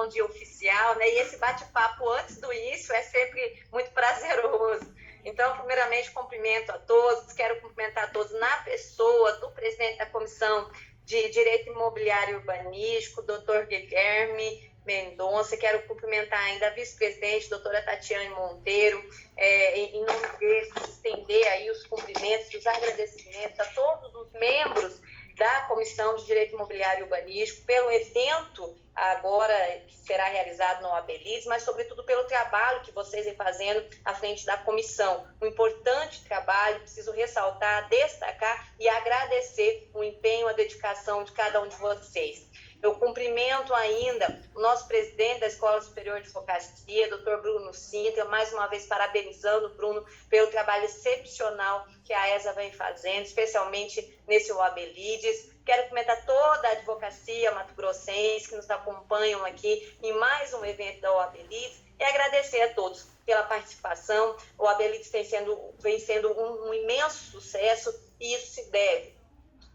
tom de oficial, né? E esse bate-papo antes do início é sempre muito prazeroso. Então, primeiramente, cumprimento a todos, quero cumprimentar a todos na pessoa do presidente da Comissão de Direito Imobiliário e Urbanístico, doutor Guilherme Mendonça, quero cumprimentar ainda a vice-presidente, doutora Tatiane Monteiro, em nome deles, estender aí os cumprimentos e os agradecimentos a todos os membros da Comissão de Direito Imobiliário e Urbanístico pelo evento agora que será realizado no OAB Leads, mas sobretudo pelo trabalho que vocês vêm fazendo à frente da comissão. Um importante trabalho, preciso ressaltar, destacar e agradecer o empenho, a dedicação de cada um de vocês. Eu cumprimento ainda o nosso presidente da Escola Superior de Advocacia, doutor Bruno Sintra, mais uma vez parabenizando o Bruno pelo trabalho excepcional que a ESA vem fazendo, especialmente nesse OAB Leads. Quero cumprimentar toda a advocacia mato-grossense que nos acompanham aqui em mais um evento da OAB Leads e agradecer a todos pela participação. O OAB Leads vem sendo um imenso sucesso e isso se deve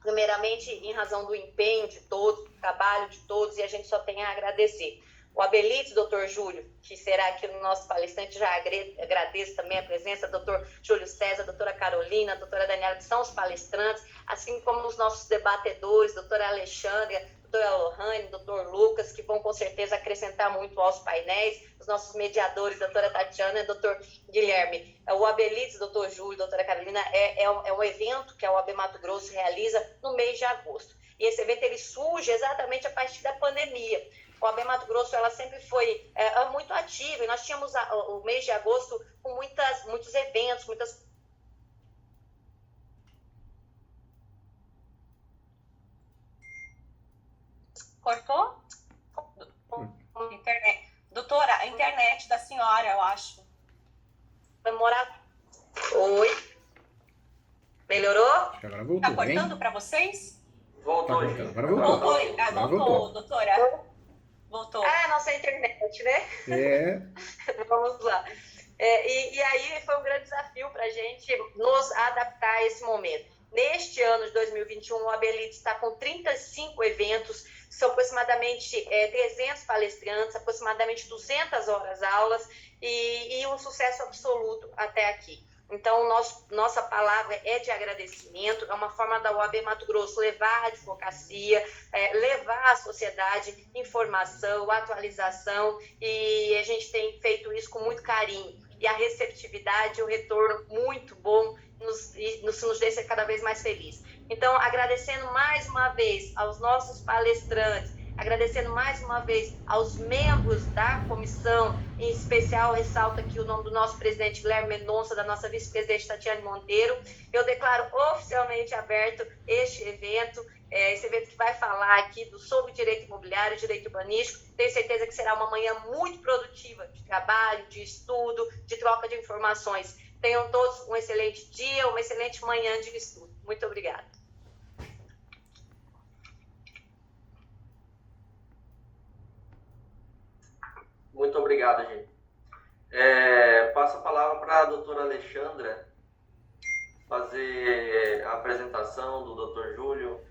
primeiramente em razão do empenho de todos, do trabalho de todos, e a gente só tem a agradecer. O OAB Leads, doutor Júlio, que será aqui o nosso palestrante, já agradeço também a presença, doutor Júlio César, doutora Carolina, doutora Daniela, que são os palestrantes, assim como os nossos debatedores, doutora Alexandra, doutora Lohane, doutor Lucas, que vão com certeza acrescentar muito aos painéis, os nossos mediadores, doutora Tatiana e doutor Guilherme. O OAB Leads, doutor Júlio, doutora Carolina, é um evento que a OAB Mato Grosso realiza no mês de agosto. E esse evento ele surge exatamente a partir da pandemia. O OAB Mato Grosso ela sempre foi muito ativa e nós tínhamos o mês de agosto com muitos eventos, muitas... Cortou? Internet. Doutora, a internet da senhora, eu acho. Oi? Melhorou? Acho que agora voltou, tá cortando para vocês? Voltou, tá, agora voltou. Voltou, doutora. Voltou. Nossa internet, né? É. Vamos lá. E aí foi um grande desafio para a gente nos adaptar a esse momento. Neste ano de 2021, o OAB Leads está com 35 eventos, são aproximadamente 300 palestrantes, aproximadamente 200 horas aulas e um sucesso absoluto até aqui. Então, nossa palavra é de agradecimento, é uma forma da OAB Mato Grosso levar a advocacia, levar à sociedade informação, atualização, e a gente tem feito isso com muito carinho. E a receptividade, o retorno muito bom, nos deixa cada vez mais feliz. Então, agradecendo mais uma vez aos nossos palestrantes, agradecendo mais uma vez aos membros da comissão, em especial, ressalto aqui o nome do nosso presidente Guilherme Mendonça, da nossa vice-presidente Tatiane Monteiro. Eu declaro oficialmente aberto este evento, esse evento que vai falar aqui sobre direito imobiliário, direito urbanístico. Tenho certeza que será uma manhã muito produtiva de trabalho, de estudo, de troca de informações. Tenham todos um excelente dia, uma excelente manhã de estudo. Muito obrigada. Muito obrigado, gente. Passo a palavra para a doutora Alexandra fazer a apresentação do doutor Júlio,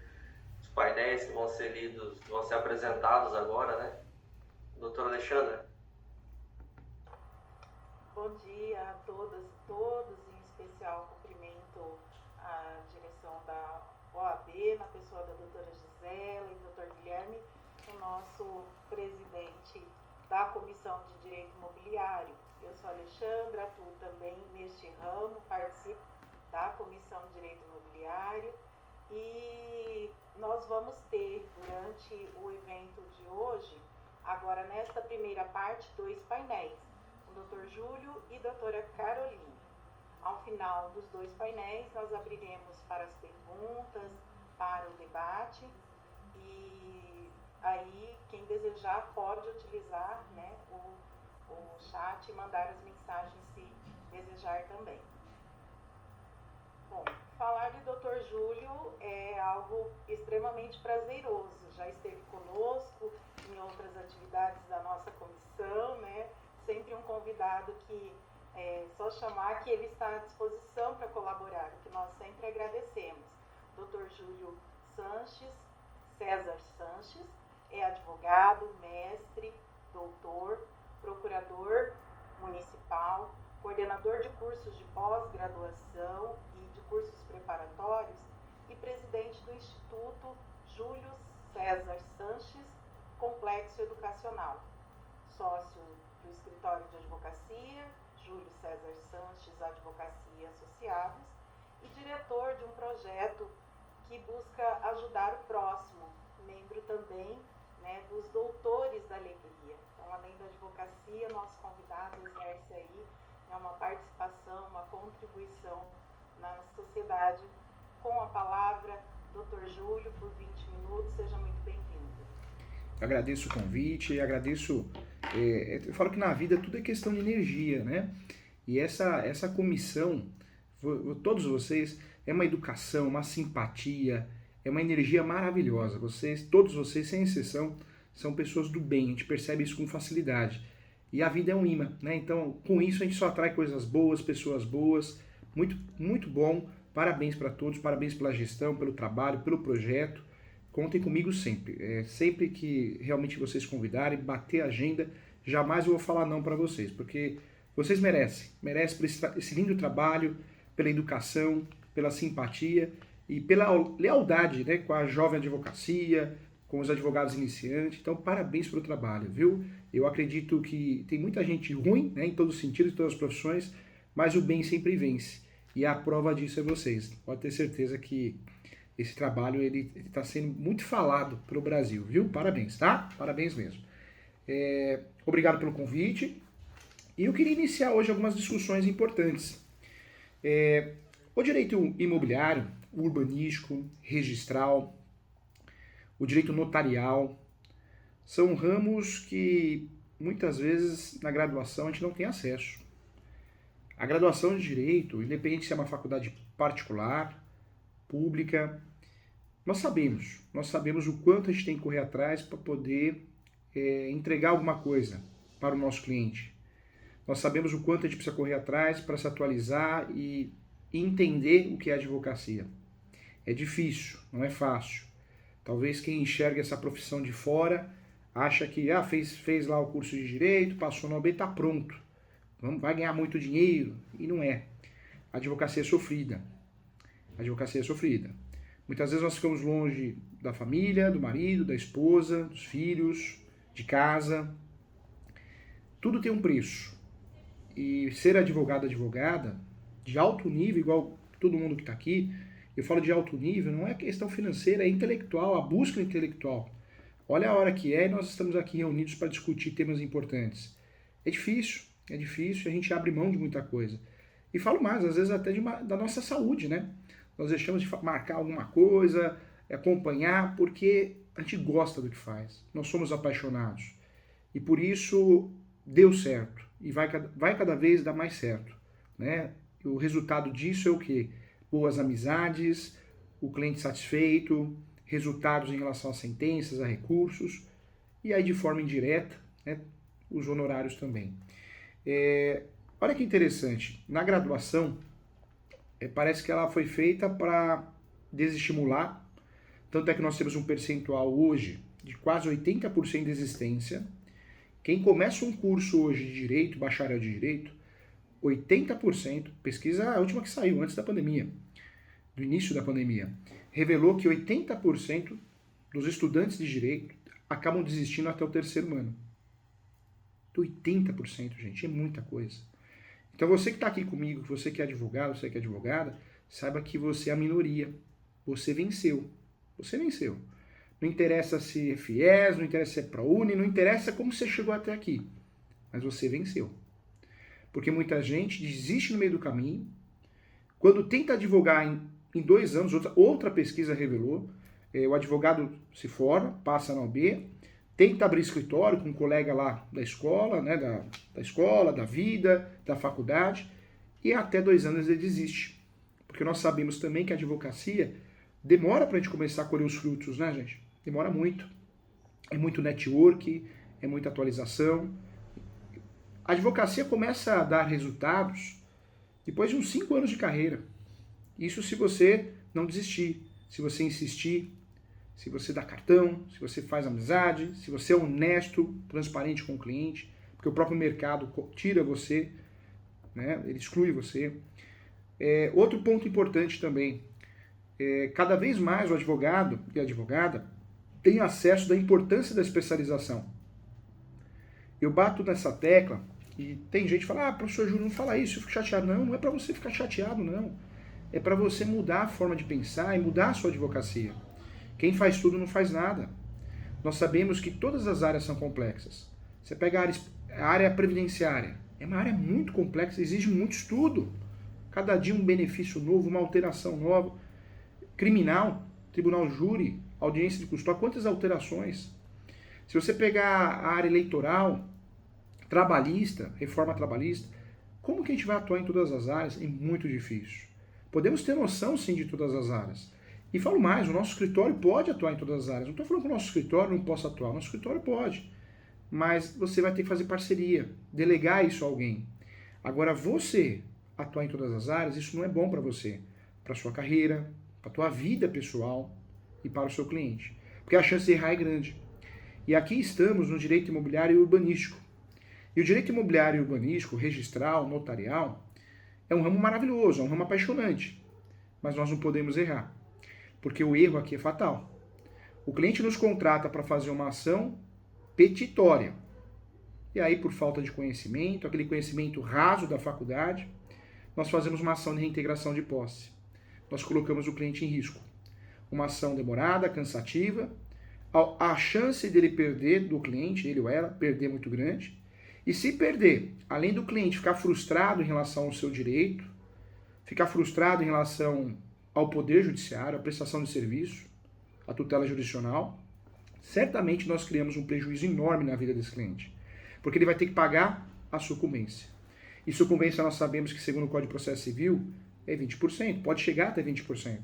os painéis que vão ser lidos, vão ser apresentados agora, né? Doutora Alexandra. Bom dia a todas e todos, em especial cumprimento a direção da OAB, na pessoa da doutora Gisela e do doutor Guilherme, o nosso presidente da Comissão de Direito Imobiliário. Eu sou a Alexandra, atuo também neste ramo, participo da Comissão de Direito Imobiliário e nós vamos ter, durante o evento de hoje, agora nesta primeira parte, 2 painéis, o Dr. Júlio e doutora Carolina. Ao final dos 2 painéis, nós abriremos para as perguntas, para o debate e aí quem desejar pode utilizar, né, o chat e mandar as mensagens se desejar também. Bom, falar de Dr. Júlio é algo extremamente prazeroso. Já esteve conosco em outras atividades da nossa comissão, né? Sempre um convidado que só chamar que ele está à disposição para colaborar, o que nós sempre agradecemos. Dr. Júlio César Sanches, é advogado, mestre, cursos de pós-graduação e de cursos preparatórios e presidente do Instituto Júlio César Sanches Complexo Educacional, sócio do Escritório de Advocacia, Júlio César Sanches Advocacia Associados, e diretor de um projeto que busca ajudar o próximo, membro também, né, dos Doutores da Alegria. Então, além da advocacia, nosso convidado exerce aí, né, uma participação, uma contribuição na sociedade. Com a palavra, Dr. Júlio, por 20 minutos, seja muito bem-vindo. Eu agradeço o convite e agradeço... eu falo que na vida tudo é questão de energia, né? E essa comissão, todos vocês, é uma educação, uma simpatia, é uma energia maravilhosa. Todos vocês, sem exceção, são pessoas do bem. A gente percebe isso com facilidade. E a vida é um imã, né? Então, com isso, a gente só atrai coisas boas, pessoas boas. Muito, muito bom. Parabéns para todos, parabéns pela gestão, pelo trabalho, pelo projeto. Contem comigo sempre. Sempre que realmente vocês convidarem, bater a agenda, jamais eu vou falar não para vocês, porque vocês merecem. Merecem por esse lindo trabalho, pela educação, pela simpatia e pela lealdade, né, com a jovem advocacia, com os advogados iniciantes. Então, parabéns pelo trabalho, viu? Eu acredito que tem muita gente ruim, né, em todos os sentidos, em todas as profissões, mas o bem sempre vence. E a prova disso é vocês. Pode ter certeza que esse trabalho ele está sendo muito falado pelo Brasil, viu? Parabéns, tá? Parabéns mesmo. Obrigado pelo convite. E eu queria iniciar hoje algumas discussões importantes. O direito imobiliário, o urbanístico, registral, o direito notarial, são ramos que muitas vezes na graduação a gente não tem acesso. A graduação de direito, independente se é uma faculdade particular, pública, nós sabemos o quanto a gente tem que correr atrás para poder entregar alguma coisa para o nosso cliente. Nós sabemos o quanto a gente precisa correr atrás para se atualizar e entender o que é advocacia. É difícil, não é fácil. Talvez quem enxerga essa profissão de fora acha que fez lá o curso de direito, passou na OAB, está pronto. Vai ganhar muito dinheiro. E não é. A advocacia é sofrida. A advocacia é sofrida. Muitas vezes nós ficamos longe da família, do marido, da esposa, dos filhos, de casa. Tudo tem um preço. E ser advogado, advogada, de alto nível, igual todo mundo que está aqui, eu falo de alto nível, não é questão financeira, é intelectual, a busca intelectual. Olha a hora que é e nós estamos aqui reunidos para discutir temas importantes. É difícil, a gente abre mão de muita coisa. E falo mais, às vezes até da nossa saúde, né? Nós deixamos de marcar alguma coisa, acompanhar, porque a gente gosta do que faz. Nós somos apaixonados. E por isso deu certo. E vai cada vez dar mais certo, né? O resultado disso é o quê? Boas amizades, o cliente satisfeito, resultados em relação a sentenças, a recursos, e aí de forma indireta, né, os honorários também. Olha que interessante, na graduação, parece que ela foi feita para desestimular, tanto é que nós temos um percentual hoje de quase 80% de existência. Quem começa um curso hoje de direito, bacharel de direito, 80%, pesquisa a última que saiu antes da pandemia, do início da pandemia, revelou que 80% dos estudantes de direito acabam desistindo até o terceiro ano. 80%, gente, é muita coisa. Então você que está aqui comigo, você que é advogado, você que é advogada, saiba que você é a minoria. Você venceu. Você venceu. Não interessa se é FIES, não interessa se é ProUni, não interessa como você chegou até aqui. Mas você venceu. Porque muita gente desiste no meio do caminho. Quando tenta advogar em 2 anos, outra pesquisa revelou, o advogado se forma, passa na OAB, tenta abrir escritório com um colega lá da escola, né, da escola, da vida, da faculdade, e até 2 anos ele desiste. Porque nós sabemos também que a advocacia demora para a gente começar a colher os frutos, né, gente? Demora muito. É muito network, é muita atualização. A advocacia começa a dar resultados depois de uns 5 anos de carreira. Isso se você não desistir, se você insistir, se você dá cartão, se você faz amizade, se você é honesto, transparente com o cliente, porque o próprio mercado tira você né? Ele exclui você. Outro ponto importante também, cada vez mais o advogado e a advogada tem acesso da importância da especialização. Eu bato nessa tecla e tem gente que fala, professor Júlio, não fala isso, eu fico chateado. Não, não é para você ficar chateado, não. É para você mudar a forma de pensar e mudar a sua advocacia. Quem faz tudo não faz nada. Nós sabemos que todas as áreas são complexas. Você pega a área previdenciária, é uma área muito complexa, exige muito estudo. Cada dia um benefício novo, uma alteração nova. Criminal, tribunal júri, audiência de custódia, quantas alterações? Se você pegar a área eleitoral, trabalhista, reforma trabalhista, como que a gente vai atuar em todas as áreas? É muito difícil. Podemos ter noção, sim, de todas as áreas. E falo mais, o nosso escritório pode atuar em todas as áreas. Não estou falando que o nosso escritório não possa atuar, o nosso escritório pode. Mas você vai ter que fazer parceria, delegar isso a alguém. Agora, você atuar em todas as áreas, isso não é bom para você, para sua carreira, para a tua vida pessoal e para o seu cliente. Porque a chance de errar é grande. E aqui estamos no direito imobiliário e urbanístico. E o direito imobiliário e urbanístico, registral, notarial, é um ramo maravilhoso, é um ramo apaixonante. Mas nós não podemos errar. Porque o erro aqui é fatal. O cliente nos contrata para fazer uma ação petitória. E aí, por falta de conhecimento, aquele conhecimento raso da faculdade, nós fazemos uma ação de reintegração de posse. Nós colocamos o cliente em risco. Uma ação demorada, cansativa, a chance dele perder, do cliente, ele ou ela, perder é muito grande. E se perder, além do cliente ficar frustrado em relação ao seu direito, ficar frustrado em relação ao poder judiciário, à prestação de serviço, à tutela jurisdicional, certamente nós criamos um prejuízo enorme na vida desse cliente. Porque ele vai ter que pagar a sucumbência. E sucumbência nós sabemos que, segundo o Código de Processo Civil, é 20%, pode chegar até 20%.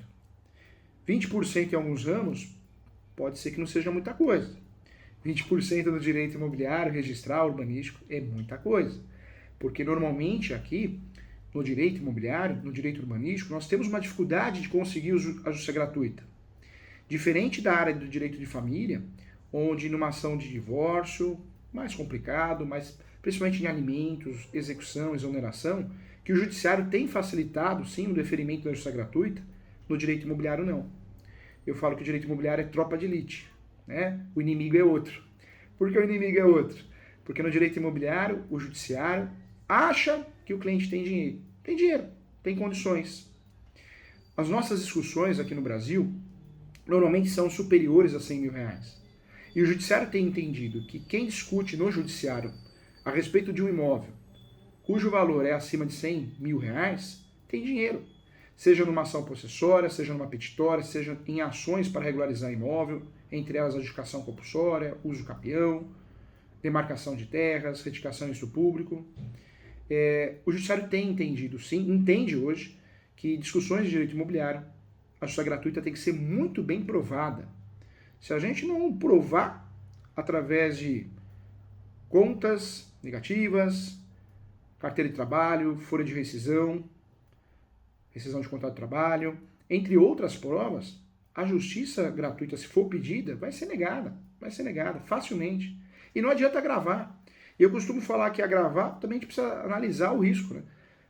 20% em alguns ramos pode ser que não seja muita coisa. 20% no direito imobiliário, registral, urbanístico é muita coisa. Porque normalmente aqui, no direito imobiliário, no direito urbanístico, nós temos uma dificuldade de conseguir a justiça gratuita. Diferente da área do direito de família, onde numa ação de divórcio, mais complicado, mas principalmente em alimentos, execução, exoneração, que o judiciário tem facilitado, sim, o deferimento da justiça gratuita, no direito imobiliário não. Eu falo que o direito imobiliário é tropa de elite, né? O inimigo é outro. Por que o inimigo é outro? Porque no direito imobiliário, o judiciário acha que o cliente tem dinheiro. Tem dinheiro, tem condições. As nossas discussões aqui no Brasil normalmente são superiores a 100 mil reais. E o judiciário tem entendido que quem discute no judiciário a respeito de um imóvel cujo valor é acima de 100 mil reais, tem dinheiro. Seja numa ação possessória, seja numa petitória, seja em ações para regularizar imóvel, entre elas a adjudicação compulsória, uso capião, demarcação de terras, retificação em uso público. O judiciário tem entendido, sim, entende hoje, que discussões de direito imobiliário, a justiça gratuita tem que ser muito bem provada. Se a gente não provar através de contas negativas, carteira de trabalho, folha de rescisão de contrato de trabalho, entre outras provas, a justiça gratuita, se for pedida, vai ser negada facilmente. E não adianta agravar. Eu costumo falar que agravar, também a gente precisa analisar o risco, né?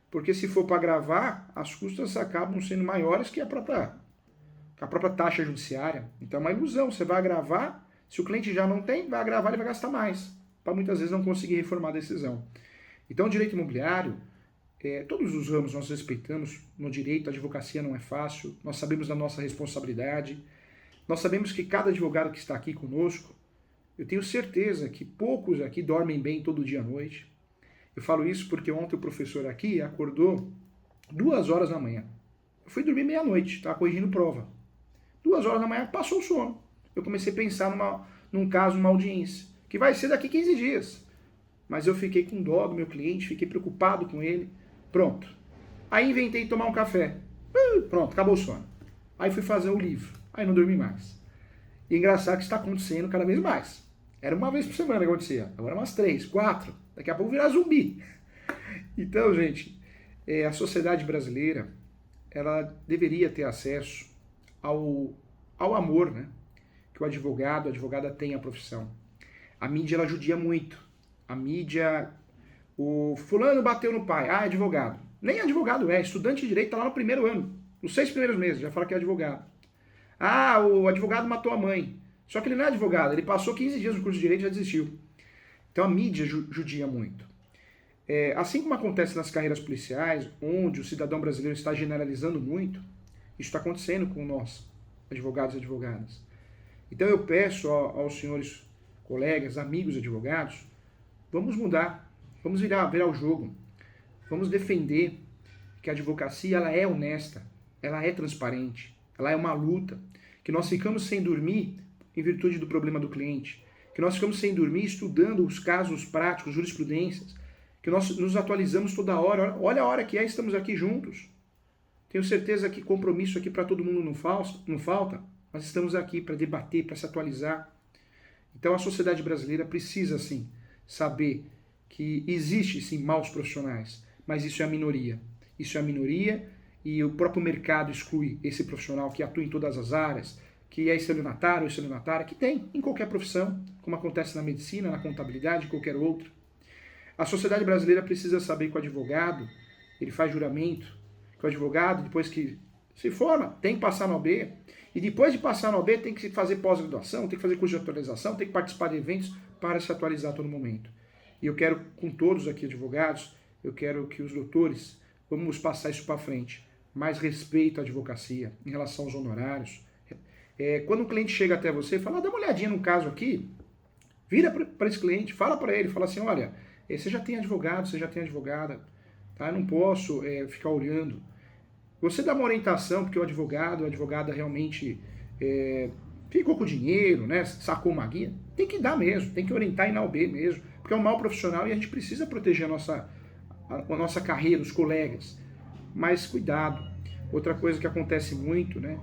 Porque se for para agravar, as custas acabam sendo maiores que a própria taxa judiciária. Então é uma ilusão, você vai agravar, se o cliente já não tem, vai agravar, ele vai gastar mais, para muitas vezes não conseguir reformar a decisão. Então o direito imobiliário, todos os ramos nós respeitamos, no direito a advocacia não é fácil, nós sabemos da nossa responsabilidade, nós sabemos que cada advogado que está aqui conosco, eu tenho certeza que poucos aqui dormem bem todo dia à noite. Eu falo isso porque ontem o professor aqui acordou 2 horas da manhã. Eu fui dormir meia-noite, estava corrigindo prova. 2 horas da manhã passou o sono. Eu comecei a pensar num caso, numa audiência, que vai ser daqui 15 dias. Mas eu fiquei com dó do meu cliente, fiquei preocupado com ele. Pronto. Aí inventei de tomar um café. Pronto, acabou o sono. Aí fui fazer o livro. Aí não dormi mais. E engraçado que está acontecendo cada vez mais. Era uma vez por semana que acontecia. Agora umas 3, 4. Daqui a pouco virar zumbi. Então, gente, a sociedade brasileira, ela deveria ter acesso ao amor, né? Que o advogado, a advogada tem a profissão. A mídia, ela judia muito. A mídia O fulano bateu no pai, é advogado. Nem advogado estudante de direito, está lá no primeiro ano, nos 6 primeiros meses, já fala que é advogado. O advogado matou a mãe. Só que ele não é advogado, ele passou 15 dias no curso de direito e já desistiu. Então a mídia judia muito. Assim como acontece nas carreiras policiais, onde o cidadão brasileiro está generalizando muito, isso está acontecendo com nós, advogados e advogadas. Então eu peço aos senhores colegas, amigos advogados, vamos mudar, vamos virar o jogo, vamos defender que a advocacia ela é honesta, ela é transparente, ela é uma luta, que nós ficamos sem dormir em virtude do problema do cliente, que nós ficamos sem dormir estudando os casos práticos, jurisprudências, que nós nos atualizamos toda hora. Olha a hora que estamos aqui juntos. Tenho certeza que compromisso aqui para todo mundo não falta, mas estamos aqui para debater, para se atualizar. Então a sociedade brasileira precisa, sim, saber que existe, sim, maus profissionais, mas isso é a minoria. Isso é a minoria e o próprio mercado exclui esse profissional que atua em todas as áreas, que é estelionatário ou estelionatária, que tem em qualquer profissão, como acontece na medicina, na contabilidade, qualquer outra. A sociedade brasileira precisa saber que o advogado, ele faz juramento, que o advogado, depois que se forma, tem que passar no OAB, e depois de passar no OAB tem que fazer pós-graduação, tem que fazer curso de atualização, tem que participar de eventos para se atualizar a todo momento. E eu quero, com todos aqui advogados, eu quero que os doutores, vamos passar isso para frente, mais respeito à advocacia em relação aos honorários. Quando o cliente chega até você e fala, dá uma olhadinha no caso aqui, vira para esse cliente, fala para ele, fala assim, olha, você já tem advogado, você já tem advogada, tá? Eu não posso ficar olhando. Você dá uma orientação, porque o advogado, a advogada realmente ficou com dinheiro, né? Sacou uma guia, tem que dar mesmo, tem que orientar e na OB mesmo, porque é um mau profissional e a gente precisa proteger a nossa carreira, os colegas. Mas cuidado. Outra coisa que acontece muito, né?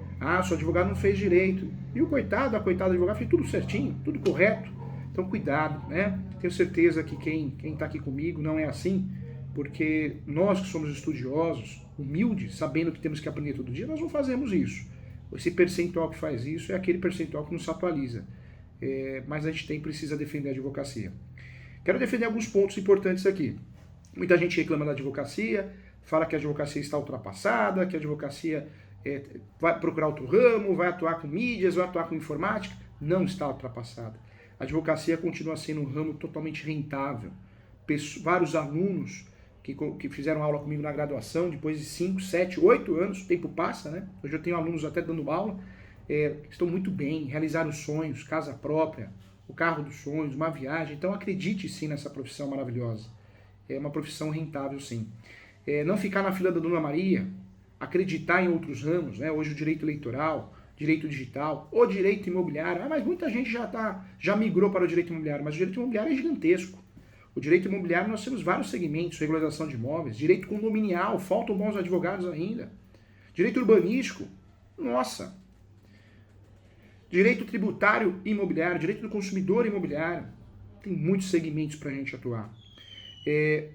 Seu advogado não fez direito. E o coitado, a coitada do advogado fez tudo certinho, tudo correto. Então cuidado, né? Tenho certeza que quem está aqui comigo não é assim, porque nós que somos estudiosos, humildes, sabendo que temos que aprender todo dia, nós não fazemos isso. Esse percentual que faz isso é aquele percentual que não se atualiza. Mas a gente precisa defender a advocacia. Quero defender alguns pontos importantes aqui. Muita gente reclama da advocacia, fala que a advocacia está ultrapassada, que a advocacia vai procurar outro ramo, vai atuar com mídias, vai atuar com informática. Não está ultrapassada. A advocacia continua sendo um ramo totalmente rentável. Vários alunos que fizeram aula comigo na graduação, depois de 5, 7, 8 anos, o tempo passa, né? Hoje eu tenho alunos até dando aula, estão muito bem, realizaram sonhos, casa própria, o carro dos sonhos, uma viagem. Então acredite sim nessa profissão maravilhosa. É uma profissão rentável sim. Não ficar na fila da Dona Maria, acreditar em outros ramos, né? Hoje o direito eleitoral, direito digital, ou direito imobiliário, mas muita gente já migrou para o direito imobiliário, mas o direito imobiliário é gigantesco. O direito imobiliário nós temos vários segmentos, regularização de imóveis, direito condominial, faltam bons advogados ainda, direito urbanístico, nossa, direito tributário imobiliário, direito do consumidor imobiliário, tem muitos segmentos para a gente atuar.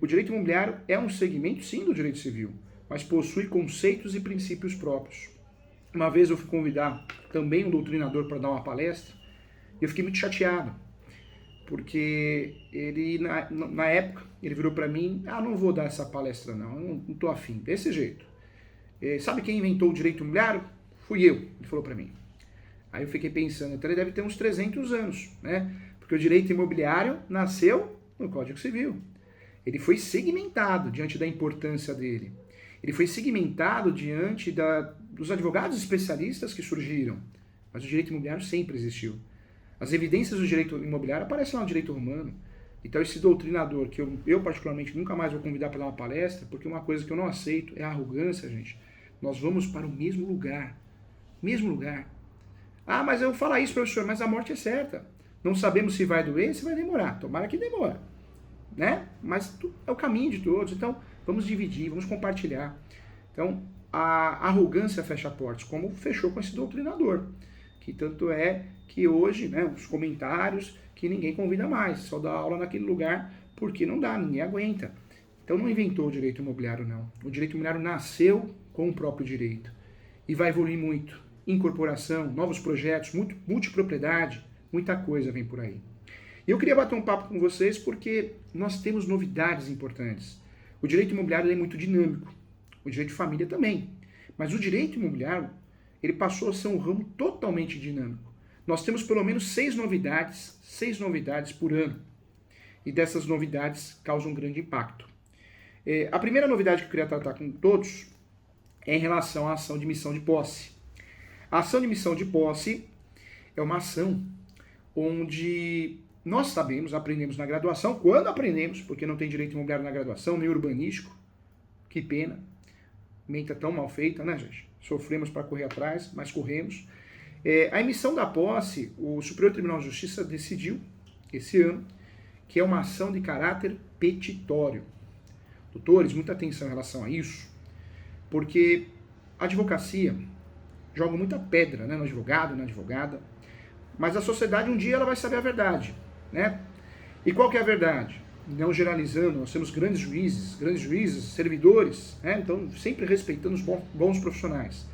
O direito imobiliário é um segmento, sim, do direito civil, mas possui conceitos e princípios próprios. Uma vez eu fui convidar também um doutrinador para dar uma palestra e eu fiquei muito chateado, porque ele, na época, ele virou para mim, não vou dar essa palestra não estou afim, desse jeito. Sabe quem inventou o direito imobiliário? Fui eu, ele falou para mim. Aí eu fiquei pensando, então ele deve ter uns 300 anos, né? Porque o direito imobiliário nasceu no Código Civil. Ele foi segmentado diante da importância dele. Ele foi segmentado diante dos advogados especialistas que surgiram. Mas o direito imobiliário sempre existiu. As evidências do direito imobiliário aparecem lá no direito romano. Então esse doutrinador, que eu particularmente nunca mais vou convidar para dar uma palestra, porque uma coisa que eu não aceito é a arrogância, gente. Nós vamos para o mesmo lugar. Mesmo lugar. Mas eu vou falar isso, professor, mas a morte é certa. Não sabemos se vai doer, se vai demorar. Tomara que demora. Né? Mas é o caminho de todos. Então, vamos dividir, vamos compartilhar. Então, a arrogância fecha portas, como fechou com esse doutrinador. Que tanto é que hoje, né, os comentários, que ninguém convida mais, só dá aula naquele lugar porque não dá, ninguém aguenta. Então não inventou o direito imobiliário, não. O direito imobiliário nasceu com o próprio direito e vai evoluir muito. Incorporação, novos projetos, multipropriedade, muita coisa vem por aí. Eu queria bater um papo com vocês porque nós temos novidades importantes. O direito imobiliário é muito dinâmico, o direito de família também. Mas o direito imobiliário, ele passou a ser um ramo totalmente dinâmico. Nós temos pelo menos 6 novidades por ano. E dessas novidades causam um grande impacto. A primeira novidade que eu queria tratar com todos é em relação à ação de missão de posse. A ação de missão de posse é uma ação onde nós sabemos, aprendemos na graduação, quando aprendemos, porque não tem direito imobiliário na graduação, nem urbanístico, que pena, menta tão mal feita, né, gente? Sofremos para correr atrás, mas corremos. A emissão da posse, o Superior Tribunal de Justiça decidiu, esse ano, que é uma ação de caráter petitório. Doutores, muita atenção em relação a isso, porque a advocacia joga muita pedra, né, no advogado, na advogada, mas a sociedade um dia ela vai saber a verdade, né? E qual que é a verdade? Não generalizando, nós temos grandes juízes, servidores, né? Então sempre respeitando os bons profissionais.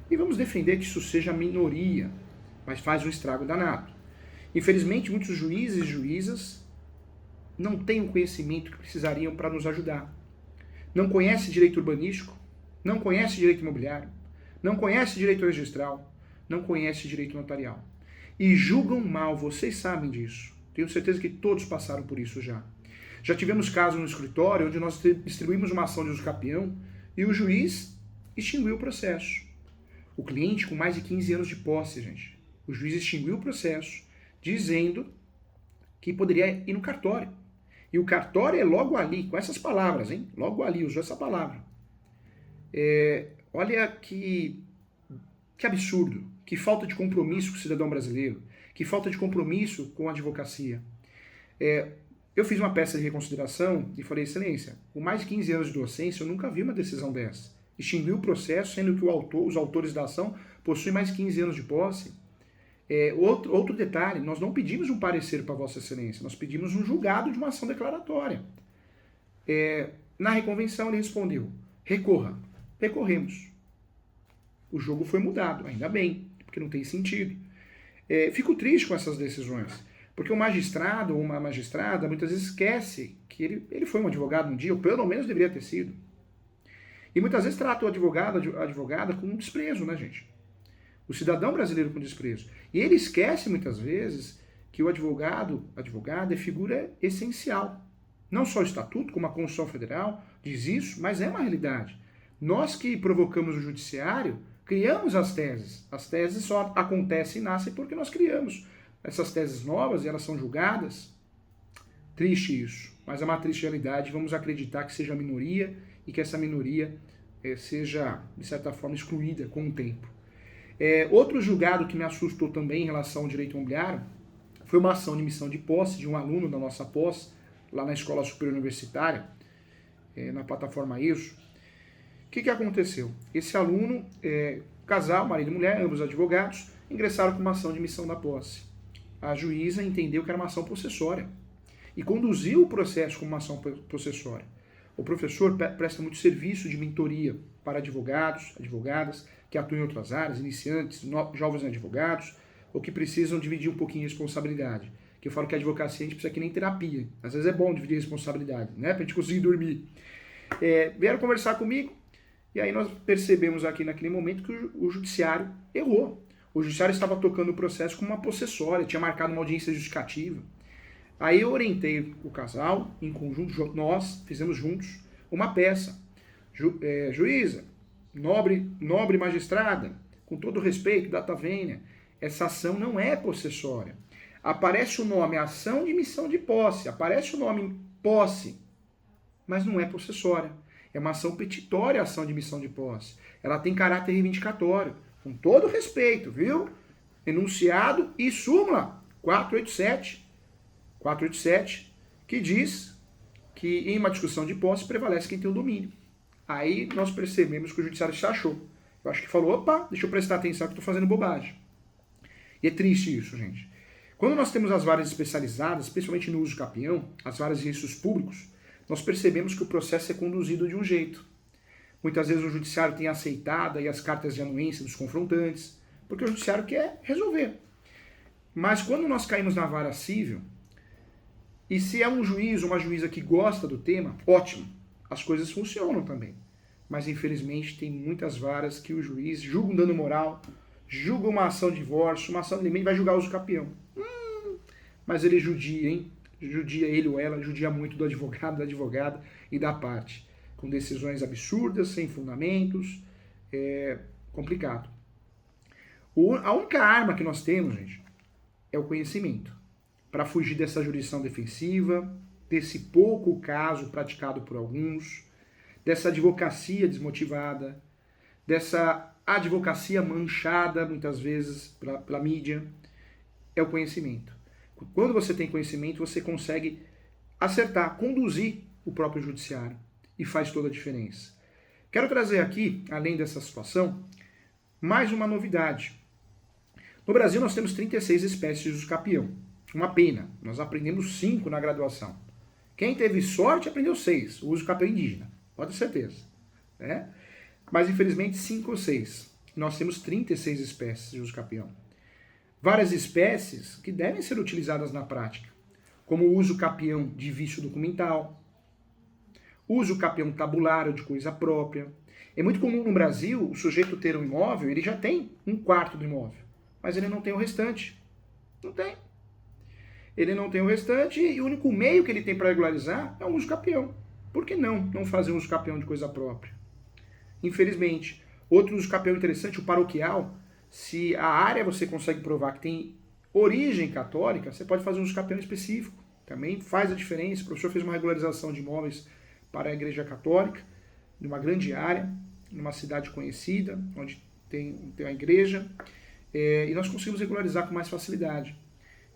E vamos defender que isso seja a minoria, mas faz um estrago danado. Infelizmente, muitos juízes e juízas não têm o conhecimento que precisariam para nos ajudar. Não conhece direito urbanístico, não conhece direito imobiliário, não conhece direito registral, não conhece direito notarial. E julgam mal, vocês sabem disso. Tenho certeza que todos passaram por isso já. Já tivemos casos no escritório onde nós distribuímos uma ação de uso capião e o juiz extinguiu o processo. O cliente com mais de 15 anos de posse, gente. O juiz extinguiu o processo dizendo que poderia ir no cartório. E o cartório é logo ali, com essas palavras, hein? Logo ali, usou essa palavra. Olha que absurdo, que falta de compromisso com o cidadão brasileiro, que falta de compromisso com a advocacia. Eu fiz uma peça de reconsideração e falei, excelência, com mais de 15 anos de docência, eu nunca vi uma decisão dessa. Extinguiu o processo, sendo que os autores da ação possuem mais de 15 anos de posse. Outro detalhe, nós não pedimos um parecer para Vossa Excelência, nós pedimos um julgado de uma ação declaratória. Na reconvenção ele respondeu, recorra. Recorremos. O jogo foi mudado, ainda bem, porque não tem sentido. Fico triste com essas decisões, porque o magistrado ou uma magistrada muitas vezes esquece que ele foi um advogado um dia, ou pelo menos deveria ter sido. E muitas vezes trata o advogado, a advogada com desprezo, né, gente? O cidadão brasileiro com desprezo. E ele esquece muitas vezes que o advogado, a advogada é figura essencial. Não só o Estatuto, como a Constituição Federal diz isso, mas é uma realidade. Nós que provocamos o judiciário, criamos as teses. As teses só acontecem e nascem porque nós criamos. Essas teses novas, elas são julgadas. Triste isso, mas é uma triste realidade. Vamos acreditar que seja a minoria e que essa minoria seja, de certa forma, excluída com o tempo. Outro julgado que me assustou também em relação ao direito imobiliário foi uma ação de missão de posse de um aluno da nossa pós, lá na Escola Superior Universitária, na plataforma ISO. O que aconteceu? Esse aluno, casal, marido e mulher, ambos advogados, ingressaram com uma ação de missão da posse. A juíza entendeu que era uma ação possessória e conduziu o processo como uma ação possessória. O professor presta muito serviço de mentoria para advogados, advogadas que atuam em outras áreas, iniciantes, jovens advogados, ou que precisam dividir um pouquinho a responsabilidade. Que eu falo que a advocacia a gente precisa que nem terapia. Às vezes é bom dividir a responsabilidade, né? Pra gente conseguir dormir. Vieram conversar comigo, e aí nós percebemos aqui naquele momento que o judiciário errou. O judiciário estava tocando o processo como uma possessória, tinha marcado uma audiência justificativa. Aí eu orientei o casal, em conjunto, nós fizemos juntos uma peça. Juíza, nobre magistrada, com todo respeito, data vênia, essa ação não é possessória. Aparece o nome ação de missão de posse, aparece o nome posse, mas não é possessória. É uma ação petitória a ação de missão de posse. Ela tem caráter reivindicatório, com todo respeito, viu? Enunciado e súmula 487, que diz que em uma discussão de posse prevalece quem tem o domínio. Aí nós percebemos que o judiciário se achou. Eu acho que falou, opa, deixa eu prestar atenção que eu estou fazendo bobagem. E é triste isso, gente. Quando nós temos as varas especializadas, especialmente no uso capião, as varas de registros públicos, nós percebemos que o processo é conduzido de um jeito. Muitas vezes o judiciário tem aceitado aí as cartas de anuência dos confrontantes, porque o judiciário quer resolver. Mas quando nós caímos na vara civil, E se é um juiz ou uma juíza que gosta do tema, ótimo, as coisas funcionam também. Mas infelizmente tem muitas varas que o juiz julga um dano moral, julga uma ação de divórcio, uma ação de alimento, vai julgar o uso capião. Mas ele judia, hein? Judia ele ou ela, judia muito do advogado, da advogada e da parte. Com decisões absurdas, sem fundamentos, complicado. A única arma que nós temos, gente, é o conhecimento. Para fugir dessa jurisdição defensiva, desse pouco caso praticado por alguns, dessa advocacia desmotivada, dessa advocacia manchada, muitas vezes, pela mídia, é o conhecimento. Quando você tem conhecimento, você consegue acertar, conduzir o próprio judiciário e faz toda a diferença. Quero trazer aqui, além dessa situação, mais uma novidade. No Brasil, nós temos 36 espécies de uso capião. Uma pena. Nós aprendemos 5 na graduação. Quem teve sorte aprendeu 6. O uso capião indígena. Pode ter certeza. Né? Mas, infelizmente, 5 ou 6. Nós temos 36 espécies de uso capião. Várias espécies que devem ser utilizadas na prática, como o uso capião de vício documental, uso capião tabulário de coisa própria. É muito comum no Brasil o sujeito ter um imóvel, ele já tem 1/4 do imóvel, mas ele não tem o restante. Não tem. Ele não tem o restante e o único meio que ele tem para regularizar é o uso capião. Por que não fazer um uso capião de coisa própria? Infelizmente. Outro uso capião interessante, o paroquial. Se a área você consegue provar que tem origem católica, você pode fazer um uso capião específico. Também faz a diferença. O professor fez uma regularização de imóveis para a Igreja Católica, numa grande área, numa cidade conhecida, onde tem a igreja, e nós conseguimos regularizar com mais facilidade.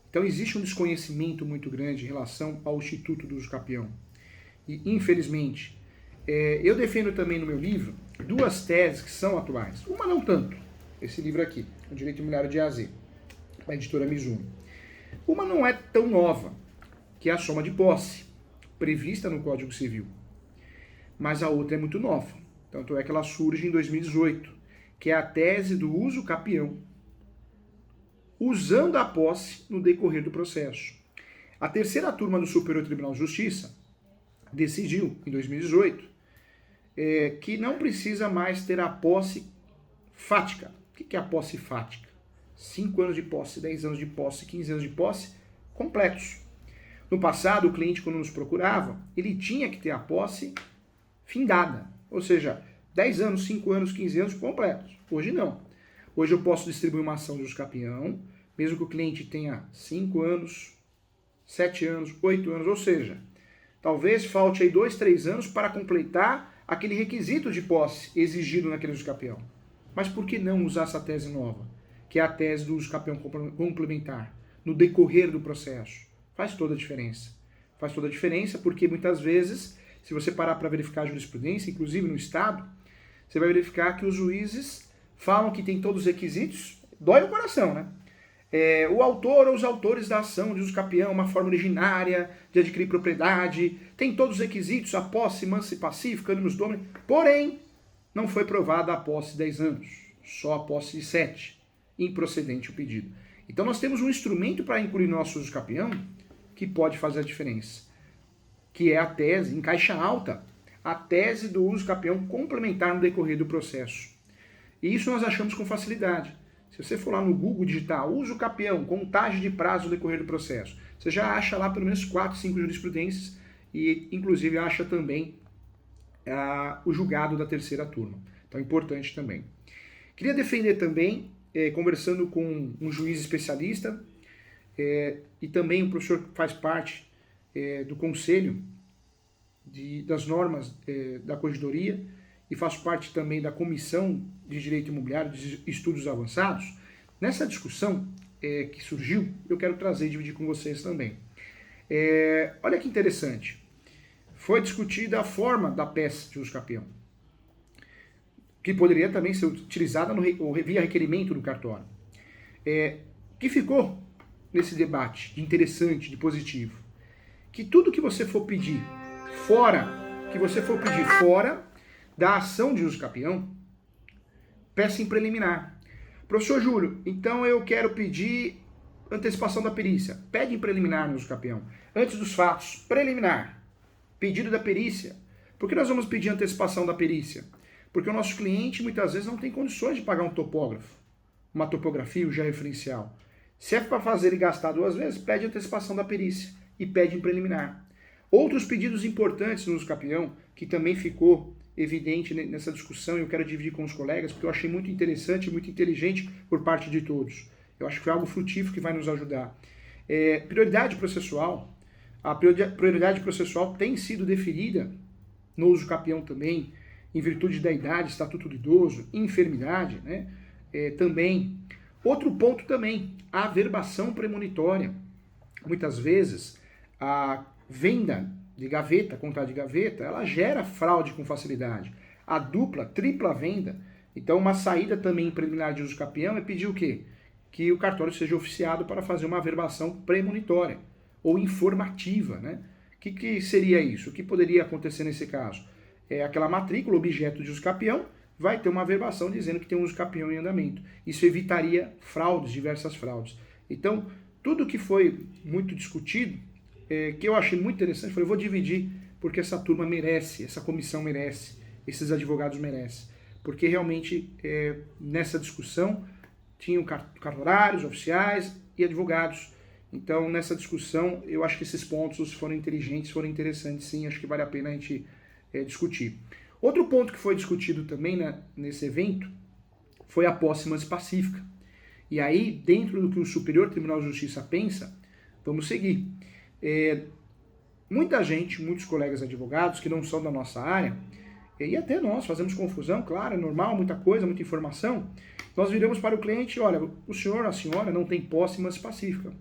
Então existe um desconhecimento muito grande em relação ao Instituto do Uso Capião. E, infelizmente, eu defendo também no meu livro 2 teses que são atuais. Uma não tanto, esse livro aqui, O Direito Imobiliário de A a Z, da editora Mizuno. Uma não é tão nova, que é a soma de posse, prevista no Código Civil. Mas a outra é muito nova. Tanto é que ela surge em 2018, que é a tese do uso capião, usando a posse no decorrer do processo. A terceira turma do Superior Tribunal de Justiça decidiu, em 2018, que não precisa mais ter a posse fática. O que é a posse fática? 5 anos de posse, 10 anos de posse, 15 anos de posse, completos. No passado, o cliente, quando nos procurava, ele tinha que ter a posse findada, ou seja, 10 anos, 5 anos, 15 anos completos. Hoje não. Hoje eu posso distribuir uma ação de uso capião, mesmo que o cliente tenha 5 anos, 7 anos, 8 anos, ou seja, talvez falte aí 2, 3 anos para completar aquele requisito de posse exigido naquele uso capião. Mas por que não usar essa tese nova, que é a tese do uso capião complementar, no decorrer do processo? Faz toda a diferença. Faz toda a diferença porque muitas vezes, se você parar para verificar a jurisprudência, inclusive no Estado, você vai verificar que os juízes falam que tem todos os requisitos, dói o coração, né? O autor ou os autores da ação de uso capião, uma forma originária de adquirir propriedade, tem todos os requisitos, a posse mansa e pacífica, animus domini, porém, não foi provada a posse de 10 anos, só a posse de 7, improcedente o pedido. Então nós temos um instrumento para incluir no nosso uso capião que pode fazer a diferença, que é a tese, em caixa alta, a tese do uso capião complementar no decorrer do processo. E isso nós achamos com facilidade. Se você for lá no Google digitar uso capião, contagem de prazo no decorrer do processo, você já acha lá pelo menos 4, 5 jurisprudências e inclusive acha também o julgado da terceira turma. Então é importante também. Queria defender também, conversando com um juiz especialista, e também o professor que faz parte do conselho das normas da corregedoria e faço parte também da comissão de direito imobiliário de estudos avançados. Nessa discussão que surgiu, eu quero trazer e dividir com vocês também. Olha que interessante. Foi discutida a forma da peça de uso capião, que poderia também ser utilizada via requerimento do cartório. Que ficou nesse debate de interessante, de positivo, que tudo que você for pedir fora da ação de uso capião, peça em preliminar. Professor Júlio, então eu quero pedir antecipação da perícia, pede em preliminar no uso capião. Antes dos fatos, preliminar, pedido da perícia. Por que nós vamos pedir antecipação da perícia? Porque o nosso cliente muitas vezes não tem condições de pagar um topógrafo, uma topografia, um georreferencial. Se é para fazer e gastar 2 vezes, pede antecipação da perícia e pede em preliminar. Outros pedidos importantes no uso capião, que também ficou evidente nessa discussão, e eu quero dividir com os colegas, porque eu achei muito interessante e muito inteligente por parte de todos. Eu acho que foi algo frutífero que vai nos ajudar. Prioridade processual. A prioridade processual tem sido deferida no uso capião também, em virtude da idade, estatuto do idoso, enfermidade, né? Também. Outro ponto também, a averbação premonitória. Muitas vezes, a venda de gaveta, contrato de gaveta, ela gera fraude com facilidade. A dupla, tripla venda. Então, uma saída também preliminar de uso capião é pedir o quê? Que o cartório seja oficiado para fazer uma averbação premonitória ou informativa, né? O que seria isso? O que poderia acontecer nesse caso? Aquela matrícula, objeto de uso capião, vai ter uma averbação dizendo que tem um uso capião em andamento. Isso evitaria fraudes, diversas fraudes. Então, tudo que foi muito discutido, que eu achei muito interessante, eu vou dividir porque essa turma merece, essa comissão merece, esses advogados merecem. Porque realmente, nessa discussão, tinham cartorários, oficiais e advogados. Então, nessa discussão, eu acho que esses pontos foram inteligentes, foram interessantes, sim, acho que vale a pena a gente discutir. Outro ponto que foi discutido também nesse evento foi a posse mansa pacífica. E aí, dentro do que o Superior Tribunal de Justiça pensa, vamos seguir. Muita gente, muitos colegas advogados que não são da nossa área, e até nós fazemos confusão, claro, é normal, muita coisa, muita informação, nós viramos para o cliente, olha, o senhor, a senhora não tem posse mansa pacífica.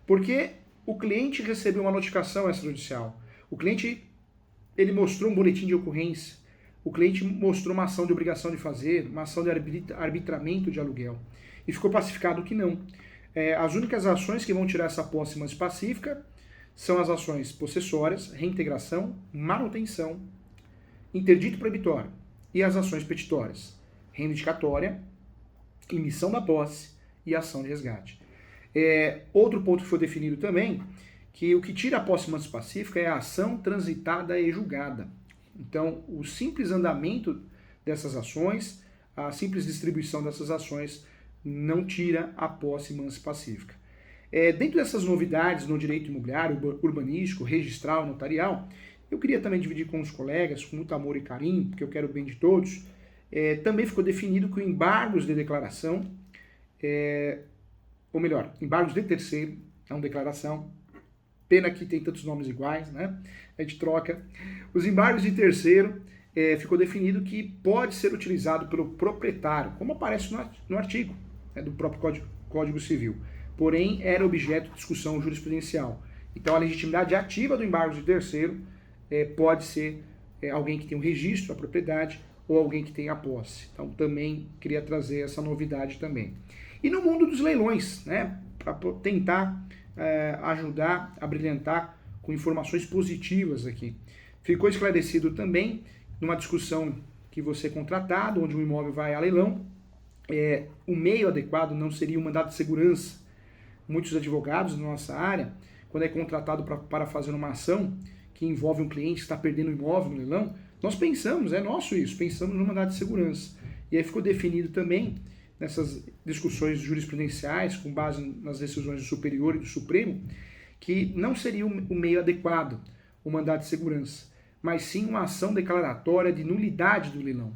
Porque o cliente recebeu uma notificação extrajudicial. O cliente, ele mostrou um boletim de ocorrência. O cliente mostrou uma ação de obrigação de fazer, uma ação de arbitramento de aluguel. E ficou pacificado que não. As únicas ações que vão tirar essa posse mansa pacífica são as ações possessórias, reintegração, manutenção, interdito proibitório e as ações petitórias, reivindicatória, emissão da posse e ação de resgate. Outro ponto que foi definido também, que o que tira a posse mansa pacífica é a ação transitada e julgada. Então, o simples andamento dessas ações, a simples distribuição dessas ações, não tira a posse mansa pacífica. Dentro dessas novidades no direito imobiliário, urbanístico, registral, notarial, eu queria também dividir com os colegas, com muito amor e carinho, porque eu quero o bem de todos. Também ficou definido que o embargos de declaração, ou melhor, embargos de terceiro, é uma declaração, pena que tem tantos nomes iguais, né? A gente troca. Os embargos de terceiro, ficou definido que pode ser utilizado pelo proprietário, como aparece no artigo do próprio Código Civil. Porém, era objeto de discussão jurisprudencial. Então, a legitimidade ativa do embargo de terceiro pode ser alguém que tem o registro da propriedade ou alguém que tem a posse. Então, também queria trazer essa novidade também. E no mundo dos leilões, né, para tentar ajudar a brilhantar com informações positivas aqui. Ficou esclarecido também, numa discussão que você é contratado, onde um imóvel vai a leilão, o meio adequado não seria o mandado de segurança. Muitos advogados da nossa área, quando é contratado para fazer uma ação que envolve um cliente que está perdendo o imóvel no leilão, nós pensamos, é nosso isso, pensamos no mandado de segurança. E aí ficou definido também, nessas discussões jurisprudenciais, com base nas decisões do Superior e do Supremo, que não seria o meio adequado, o mandado de segurança, mas sim uma ação declaratória de nulidade do leilão.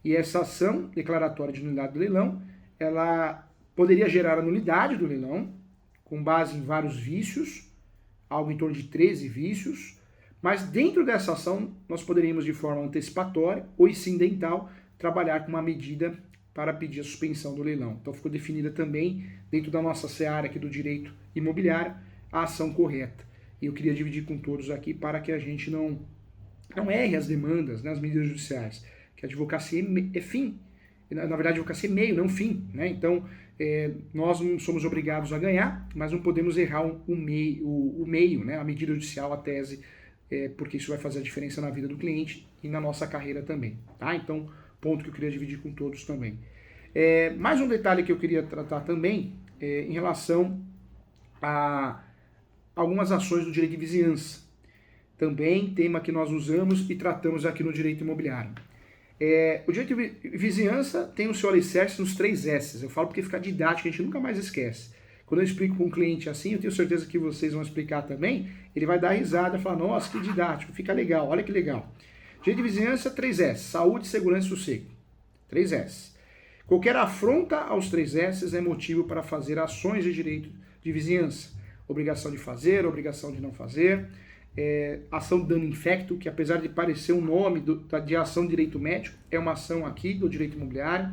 E essa ação declaratória de nulidade do leilão, ela poderia gerar a nulidade do leilão, com base em vários vícios, algo em torno de 13 vícios, mas dentro dessa ação nós poderíamos de forma antecipatória ou incidental trabalhar com uma medida para pedir a suspensão do leilão. Então ficou definida também, dentro da nossa seara aqui do direito imobiliário, a ação correta. E eu queria dividir com todos aqui para que a gente não erre as demandas, né, as medidas judiciais. Que a advocacia é fim. Na verdade, a advocacia é meio, não fim. Né? Então, nós não somos obrigados a ganhar, mas não podemos errar o meio, né? A medida judicial, a tese, porque isso vai fazer a diferença na vida do cliente e na nossa carreira também. Tá? Então, ponto que eu queria dividir com todos também. Mais um detalhe que eu queria tratar também, em relação a algumas ações do direito de vizinhança. Também tema que nós usamos e tratamos aqui no direito imobiliário. O direito de vizinhança tem o seu alicerce nos 3 S's. Eu falo porque fica didático, a gente nunca mais esquece. Quando eu explico para um cliente assim, eu tenho certeza que vocês vão explicar também, ele vai dar risada e falar, nossa, que didático, fica legal, olha que legal. Direito de vizinhança, 3 S, saúde, segurança e sossego. 3 S. Qualquer afronta aos 3 S's é motivo para fazer ações de direito de vizinhança. Obrigação de fazer, obrigação de não fazer, ação de dano infecto, que apesar de parecer um nome de ação de direito médico, é uma ação aqui do direito imobiliário.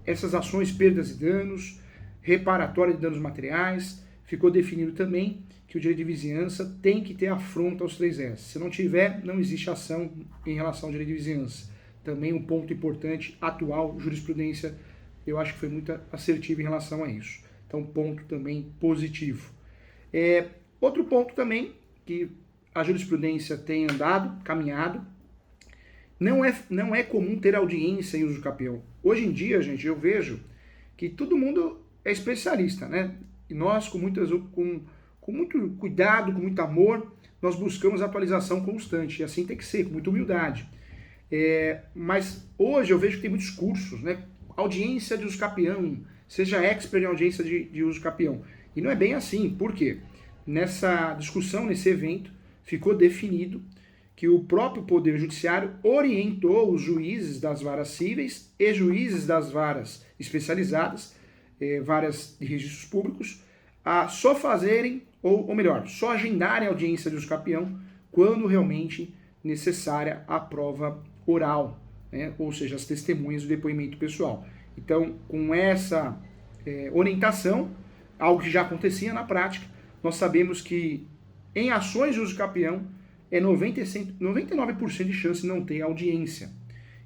Essas ações, perdas e danos, reparatório de danos materiais, ficou definido também que o direito de vizinhança tem que ter afronta aos 3 S. Se não tiver, não existe ação em relação ao direito de vizinhança. Também um ponto importante, atual, jurisprudência, eu acho que foi muito assertiva em relação a isso. Então, ponto também positivo. Outro ponto também, que a jurisprudência tem andado, caminhado, não é comum ter audiência em uso capião. Hoje em dia, gente, eu vejo que todo mundo é especialista, né? E nós, com muito cuidado, com muito amor, nós buscamos atualização constante. E assim tem que ser, com muita humildade. Mas hoje eu vejo que tem muitos cursos, né? Audiência de uso capião, seja expert em audiência de uso capião. E não é bem assim. Por quê? Nessa discussão, nesse evento, ficou definido que o próprio Poder Judiciário orientou os juízes das varas cíveis e juízes das varas especializadas, varas de registros públicos, a só fazerem, ou melhor, só agendarem audiência de uso capião quando realmente necessária a prova oral, né? Ou seja, as testemunhas do depoimento pessoal. Então, com essa orientação, algo que já acontecia na prática, nós sabemos que em ações de uso capião é 99% de chance de não ter audiência.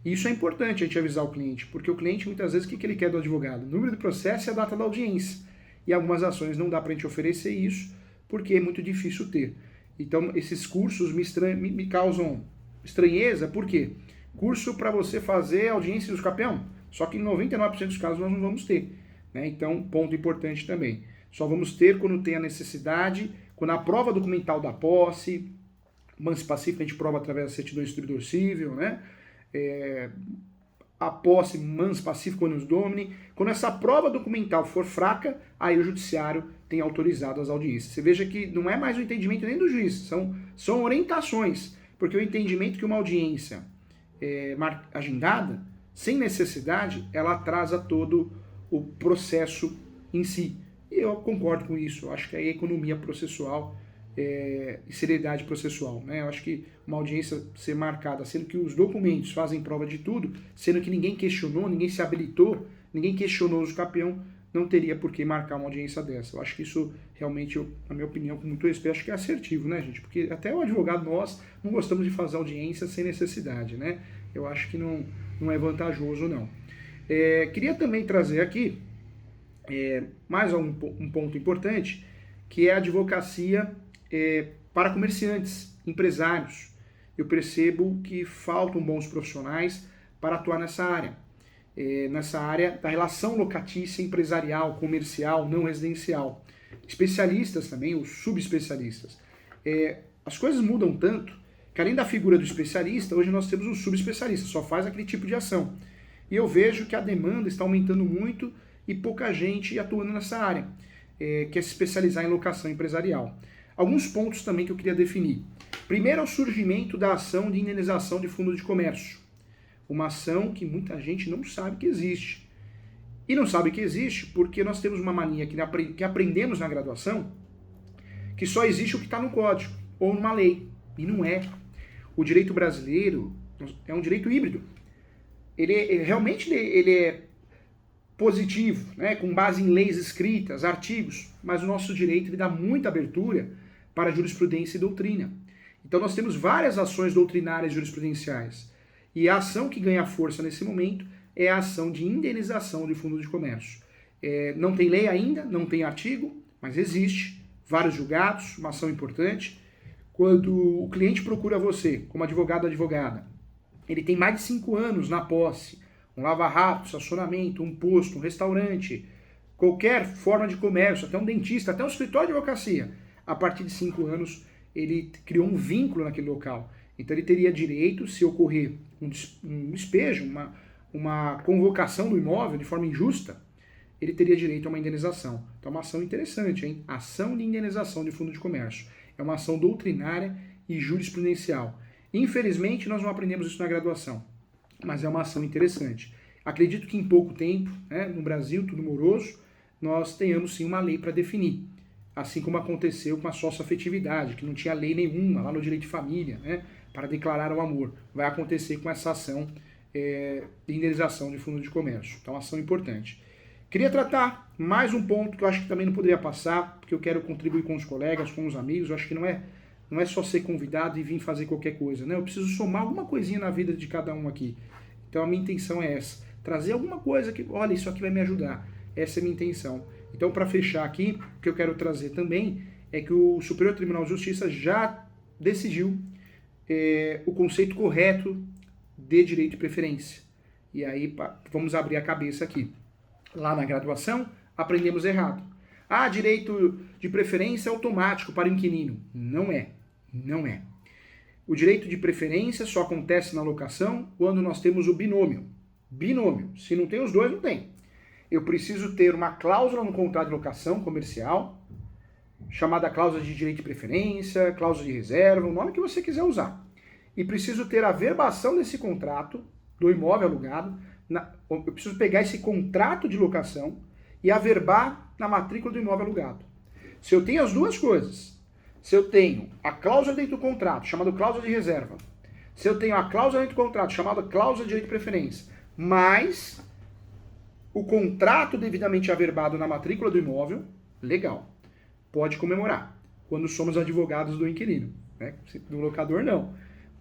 E isso é importante a gente avisar o cliente, porque o cliente muitas vezes o que ele quer do advogado? O número do processo e a data da audiência. E algumas ações não dá para a gente oferecer isso, porque é muito difícil ter. Então, esses cursos me causam estranheza, por quê? Curso para você fazer audiência de uso capião, só que em 99% dos casos nós não vamos ter. Né? Então, ponto importante também. Só vamos ter quando tem a necessidade, quando a prova documental da posse, manso pacífico a gente prova através da certidão do distribuidor civil, né? A posse manso pacífico onus domini. Quando essa prova documental for fraca, aí o judiciário tem autorizado as audiências. Você veja que não é mais o entendimento nem do juiz, são orientações, porque o entendimento que uma audiência agendada, sem necessidade, ela atrasa todo o processo em si. E eu concordo com isso, eu acho que aí é economia processual e seriedade processual, né? Eu acho que uma audiência ser marcada, sendo que os documentos fazem prova de tudo, sendo que ninguém questionou, ninguém se habilitou, ninguém questionou o uso capião, não teria por que marcar uma audiência dessa. Eu acho que isso realmente, na minha opinião, com muito respeito, acho que é assertivo, né, gente? Porque até o advogado, nós não gostamos de fazer audiência sem necessidade, né? Eu acho que não é vantajoso, não. Queria também trazer aqui mais um ponto importante, que é a advocacia para comerciantes, empresários. Eu percebo que faltam bons profissionais para atuar nessa área da relação locatícia empresarial, comercial, não residencial. Especialistas também, os subespecialistas. As coisas mudam tanto que além da figura do especialista, hoje nós temos um subespecialista, só faz aquele tipo de ação. E eu vejo que a demanda está aumentando muito e pouca gente atuando nessa área, que é se especializar em locação empresarial. Alguns pontos também que eu queria definir. Primeiro é o surgimento da ação de indenização de fundo de comércio. Uma ação que muita gente não sabe que existe. E não sabe que existe porque nós temos uma mania que aprendemos na graduação, que só existe o que está no código ou numa lei. E não é. O direito brasileiro é um direito híbrido. Ele realmente é positivo, né, com base em leis escritas, artigos, mas o nosso direito ele dá muita abertura para jurisprudência e doutrina. Então nós temos várias ações doutrinárias jurisprudenciais. E a ação que ganha força nesse momento é a ação de indenização de fundo de comércio. Não tem lei ainda, não tem artigo, mas existe. Vários julgados, uma ação importante. Quando o cliente procura você, como advogado ou advogada, ele tem mais de 5 anos na posse, um lava-rápido, estacionamento, um posto, um restaurante, qualquer forma de comércio, até um dentista, até um escritório de advocacia, a partir de 5 anos, ele criou um vínculo naquele local. Então ele teria direito, se ocorrer um despejo, uma convocação do imóvel de forma injusta, ele teria direito a uma indenização. Então é uma ação interessante, hein? Ação de indenização de fundo de comércio. É uma ação doutrinária e jurisprudencial. Infelizmente, nós não aprendemos isso na graduação, mas é uma ação interessante. Acredito que em pouco tempo, né, no Brasil, tudo moroso, nós tenhamos sim uma lei para definir. Assim como aconteceu com a sócio-afetividade, que não tinha lei nenhuma lá no direito de família, né, para declarar o amor. Vai acontecer com essa ação de indenização de fundo de comércio. Então, ação importante. Queria tratar mais um ponto que eu acho que também não poderia passar, porque eu quero contribuir com os colegas, com os amigos. Eu acho que não é só ser convidado e vir fazer qualquer coisa, né? Eu preciso somar alguma coisinha na vida de cada um aqui. Então, a minha intenção é essa. Trazer alguma coisa que, olha, isso aqui vai me ajudar. Essa é a minha intenção. Então, para fechar aqui, o que eu quero trazer também é que o Superior Tribunal de Justiça já decidiu o conceito correto de direito de preferência. E aí, vamos abrir a cabeça aqui. Lá na graduação, aprendemos errado. Ah, direito de preferência automático para o inquilino. Não é. Não é. O direito de preferência só acontece na locação quando nós temos o binômio. Binômio. Se não tem os dois, não tem. Eu preciso ter uma cláusula no contrato de locação comercial, chamada cláusula de direito de preferência, cláusula de reserva, o nome que você quiser usar. E preciso ter a verbação desse contrato, do imóvel alugado. Eu preciso pegar esse contrato de locação e averbar na matrícula do imóvel alugado. Se eu tenho as duas coisas, se eu tenho a cláusula dentro do contrato, chamada cláusula de reserva, se eu tenho a cláusula dentro do contrato, chamada cláusula de direito de preferência, mas o contrato devidamente averbado na matrícula do imóvel, legal. Pode comemorar, quando somos advogados do inquilino, né? Do locador não.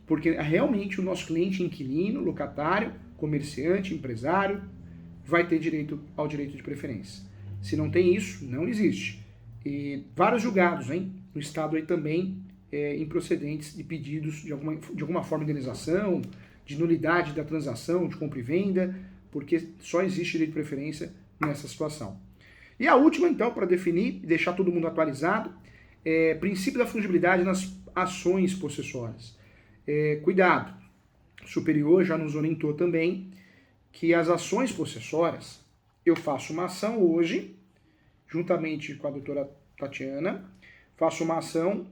Porque realmente o nosso cliente inquilino, locatário, comerciante, empresário, vai ter direito ao direito de preferência. Se não tem isso, não existe. E vários julgados, hein, no estado aí também, improcedentes de pedidos de alguma forma de indenização, de nulidade da transação, de compra e venda, porque só existe direito de preferência nessa situação. E a última, então, para definir e deixar todo mundo atualizado, princípio da fungibilidade nas ações possessórias. Cuidado, o superior já nos orientou também que as ações possessórias, eu faço uma ação hoje, juntamente com a doutora Tatiana, faço uma ação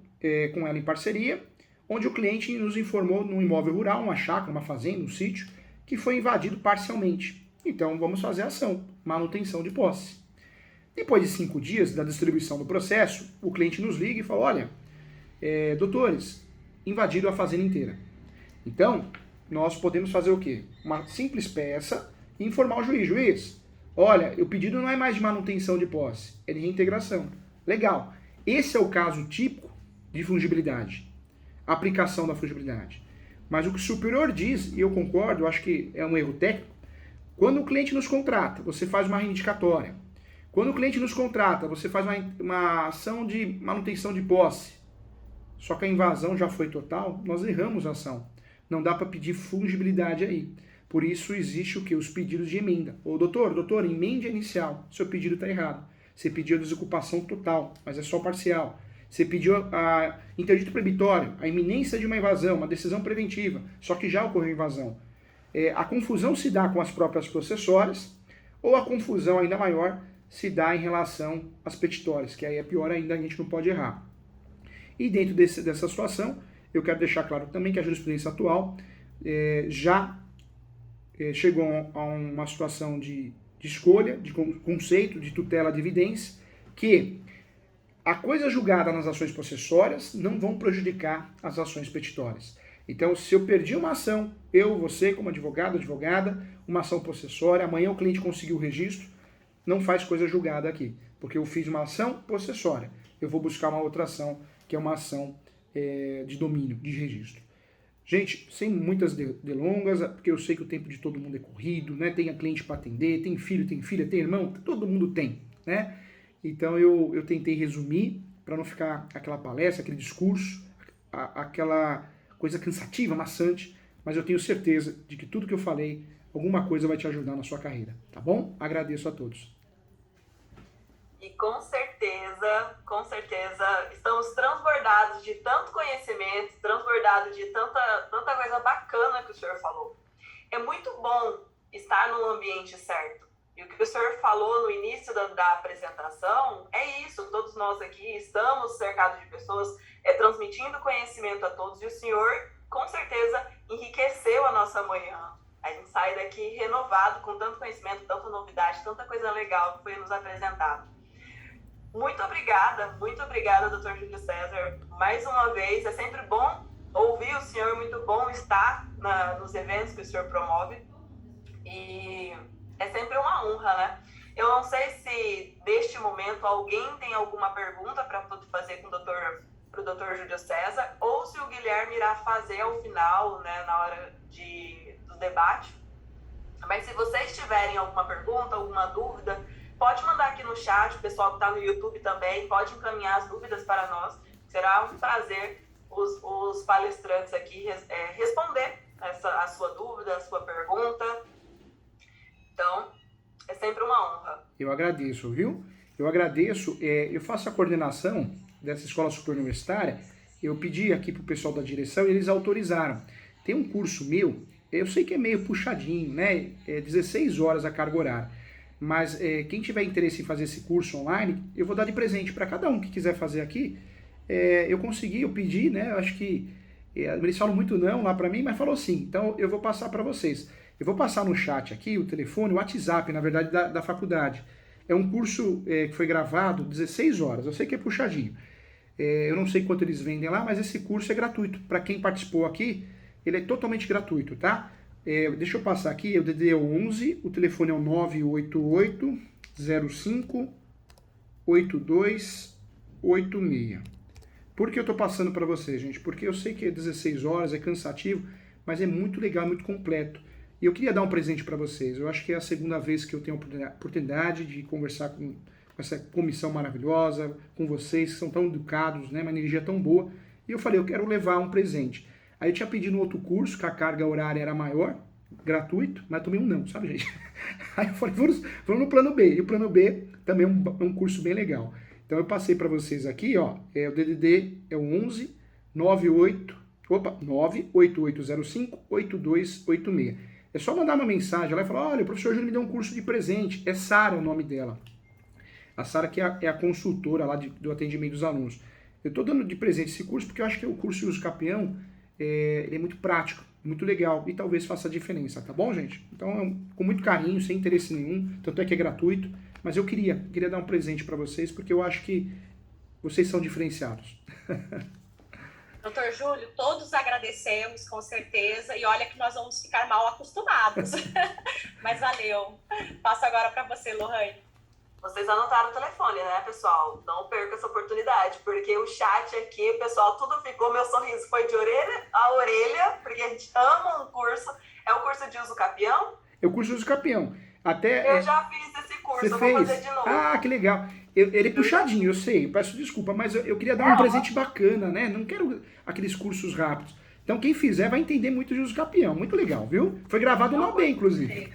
com ela em parceria, onde o cliente nos informou num imóvel rural, uma chácara, uma fazenda, um sítio, que foi invadido parcialmente. Então vamos fazer a ação, manutenção de posse. Depois de 5 dias da distribuição do processo, o cliente nos liga e fala, olha, doutores, invadiram a fazenda inteira. Então, nós podemos fazer o quê? Uma simples peça e informar o juiz. Juiz, olha, o pedido não é mais de manutenção de posse, é de reintegração. Legal. Esse é o caso típico de fungibilidade. Aplicação da fungibilidade. Mas o que o superior diz, e eu concordo, eu acho que é um erro técnico, quando o cliente nos contrata, você faz uma reivindicatória. Quando o cliente nos contrata, você faz uma ação de manutenção de posse. Só que a invasão já foi total, nós erramos a ação. Não dá para pedir fungibilidade aí. Por isso existe o que? Os pedidos de emenda. Ô doutor, emenda inicial. Seu pedido está errado. Você pediu a desocupação total, mas é só parcial. Você pediu a interdito proibitório, a iminência de uma invasão, uma decisão preventiva, só que já ocorreu invasão. A confusão se dá com as próprias possessórias, ou a confusão ainda maior se dá em relação às petitórias, que aí é pior ainda, a gente não pode errar. E dentro dessa situação, eu quero deixar claro também que a jurisprudência atual já chegou a uma situação de escolha, de conceito, de tutela de evidência, que a coisa julgada nas ações possessórias não vão prejudicar as ações petitórias. Então, se eu perdi uma ação, você como advogado, advogada, uma ação possessória, amanhã o cliente conseguiu o registro, não faz coisa julgada aqui, porque eu fiz uma ação possessória. Eu vou buscar uma outra ação, que é uma ação de domínio, de registro. Gente, sem muitas delongas, porque eu sei que o tempo de todo mundo é corrido, né? Tem a cliente para atender, tem filho, tem filha, tem irmão, todo mundo tem, né? Então eu tentei resumir, para não ficar aquela palestra, aquele discurso, aquela coisa cansativa, maçante, mas eu tenho certeza de que tudo que eu falei, alguma coisa vai te ajudar na sua carreira, tá bom? Agradeço a todos. E com certeza, estamos transbordados de tanto conhecimento, transbordados de tanta coisa bacana que o senhor falou. É muito bom estar no ambiente certo. E o que o senhor falou no início da apresentação é isso. Todos nós aqui estamos cercados de pessoas transmitindo conhecimento a todos. E o senhor, com certeza, enriqueceu a nossa manhã. A gente sai daqui renovado, com tanto conhecimento, tanta novidade, tanta coisa legal que foi nos apresentado. Muito obrigada, Dr. Júlio César, mais uma vez. É sempre bom ouvir o senhor, muito bom estar nos eventos que o senhor promove. E é sempre uma honra, né? Eu não sei se, neste momento, alguém tem alguma pergunta para fazer para o Dr. Júlio César, ou se o Guilherme irá fazer ao final, né, na hora do debate. Mas se vocês tiverem alguma pergunta, alguma dúvida, pode mandar aqui no chat, o pessoal que está no YouTube também, pode encaminhar as dúvidas para nós. Será um prazer os palestrantes aqui responder a sua dúvida, a sua pergunta. Então, é sempre uma honra. Eu agradeço, viu? Eu agradeço. Eu faço a coordenação dessa escola superuniversitária. Eu pedi aqui para o pessoal da direção e eles autorizaram. Tem um curso meu, eu sei que é meio puxadinho, né? É 16 horas a carga horária. Mas quem tiver interesse em fazer esse curso online, eu vou dar de presente para cada um que quiser fazer aqui. Eu pedi, né? Eu acho que eles falam muito não lá para mim, mas falou sim. Então eu vou passar para vocês. Eu vou passar no chat aqui o telefone, o WhatsApp, na verdade, da faculdade. É um curso que foi gravado 16 horas. Eu sei que é puxadinho. Eu não sei quanto eles vendem lá, mas esse curso é gratuito. Para quem participou aqui, ele é totalmente gratuito, tá? Deixa eu passar aqui, o DDD é o 11, o telefone é o 988 05 8286. Por que eu tô passando para vocês, gente? Porque eu sei que é 16 horas, é cansativo, mas é muito legal, muito completo. E eu queria dar um presente para vocês. Eu acho que é a segunda vez que eu tenho a oportunidade de conversar com essa comissão maravilhosa, com vocês, que são tão educados, né? Uma energia tão boa. E eu falei, eu quero levar um presente. Aí eu tinha pedido um outro curso, que a carga horária era maior, gratuito, mas tomei um não, sabe, gente? Aí eu falei, vamos no plano B. E o plano B também é um curso bem legal. Então eu passei para vocês aqui, ó, o DDD é o 11 98805 8286. É só mandar uma mensagem lá e falar, olha, o professor Júlio me deu um curso de presente. É Sara o nome dela. A Sara que é a consultora lá do atendimento dos alunos. Eu estou dando de presente esse curso porque eu acho que o curso de uso capião ele é muito prático, muito legal e talvez faça a diferença, tá bom, gente? Então, com muito carinho, sem interesse nenhum, tanto é que é gratuito, mas eu queria dar um presente para vocês porque eu acho que vocês são diferenciados. Doutor Júlio, todos agradecemos, com certeza, e olha que nós vamos ficar mal acostumados, mas valeu. Passo agora para você, Lohane. Vocês anotaram o telefone, né, pessoal? Não perca essa oportunidade, porque o chat aqui, pessoal, tudo ficou, meu sorriso foi de orelha a orelha, porque a gente ama um curso. É o curso de uso capião? É o curso de uso capião. Eu já fiz esse curso, Você eu fez? vou fazer de novo. Ah, que legal. Ele é puxadinho, eu sei, peço desculpa, mas eu queria dar um presente bacana, né? Não quero aqueles cursos rápidos. Então quem fizer vai entender muito de uso capião, muito legal, viu? Foi gravado no AB, inclusive.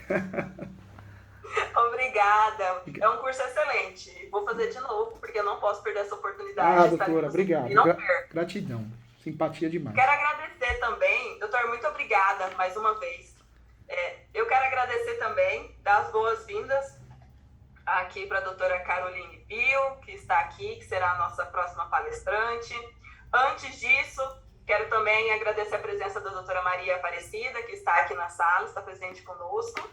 Obrigada. É um curso excelente. Vou fazer de novo, porque eu não posso perder essa oportunidade. Doutora, obrigado. E não perco. Gratidão. Simpatia demais. Quero agradecer também, doutor, muito obrigada mais uma vez. Eu quero agradecer também, dar as boas-vindas aqui para a doutora Caroline Pio, que está aqui, que será a nossa próxima palestrante. Antes disso, quero também agradecer a presença da doutora Maria Aparecida, que está aqui na sala, está presente conosco.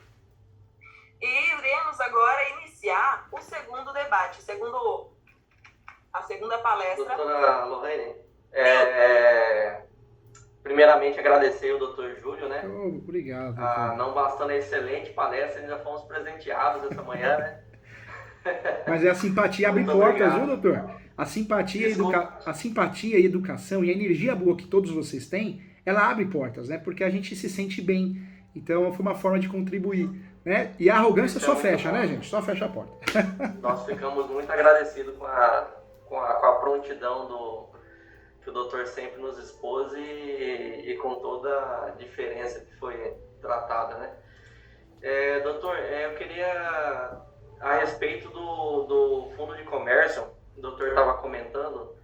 E iremos agora iniciar o segundo debate, a segunda palestra. Doutora Lohane, primeiramente agradecer o doutor Júlio, né? Obrigado. Não bastando a excelente palestra, ainda fomos presenteados essa manhã, né? Mas a simpatia abre Muito portas, obrigado. viu, doutor? A simpatia e educação e a energia boa que todos vocês têm, ela abre portas, né? Porque a gente se sente bem. Então foi uma forma de contribuir, né? E a arrogância só fecha, né, gente? Só fecha a porta. Nós ficamos muito agradecidos com a prontidão que o doutor sempre nos expôs e com toda a diferença que foi tratada, né? Doutor, eu queria a respeito do fundo de comércio, o doutor estava comentando,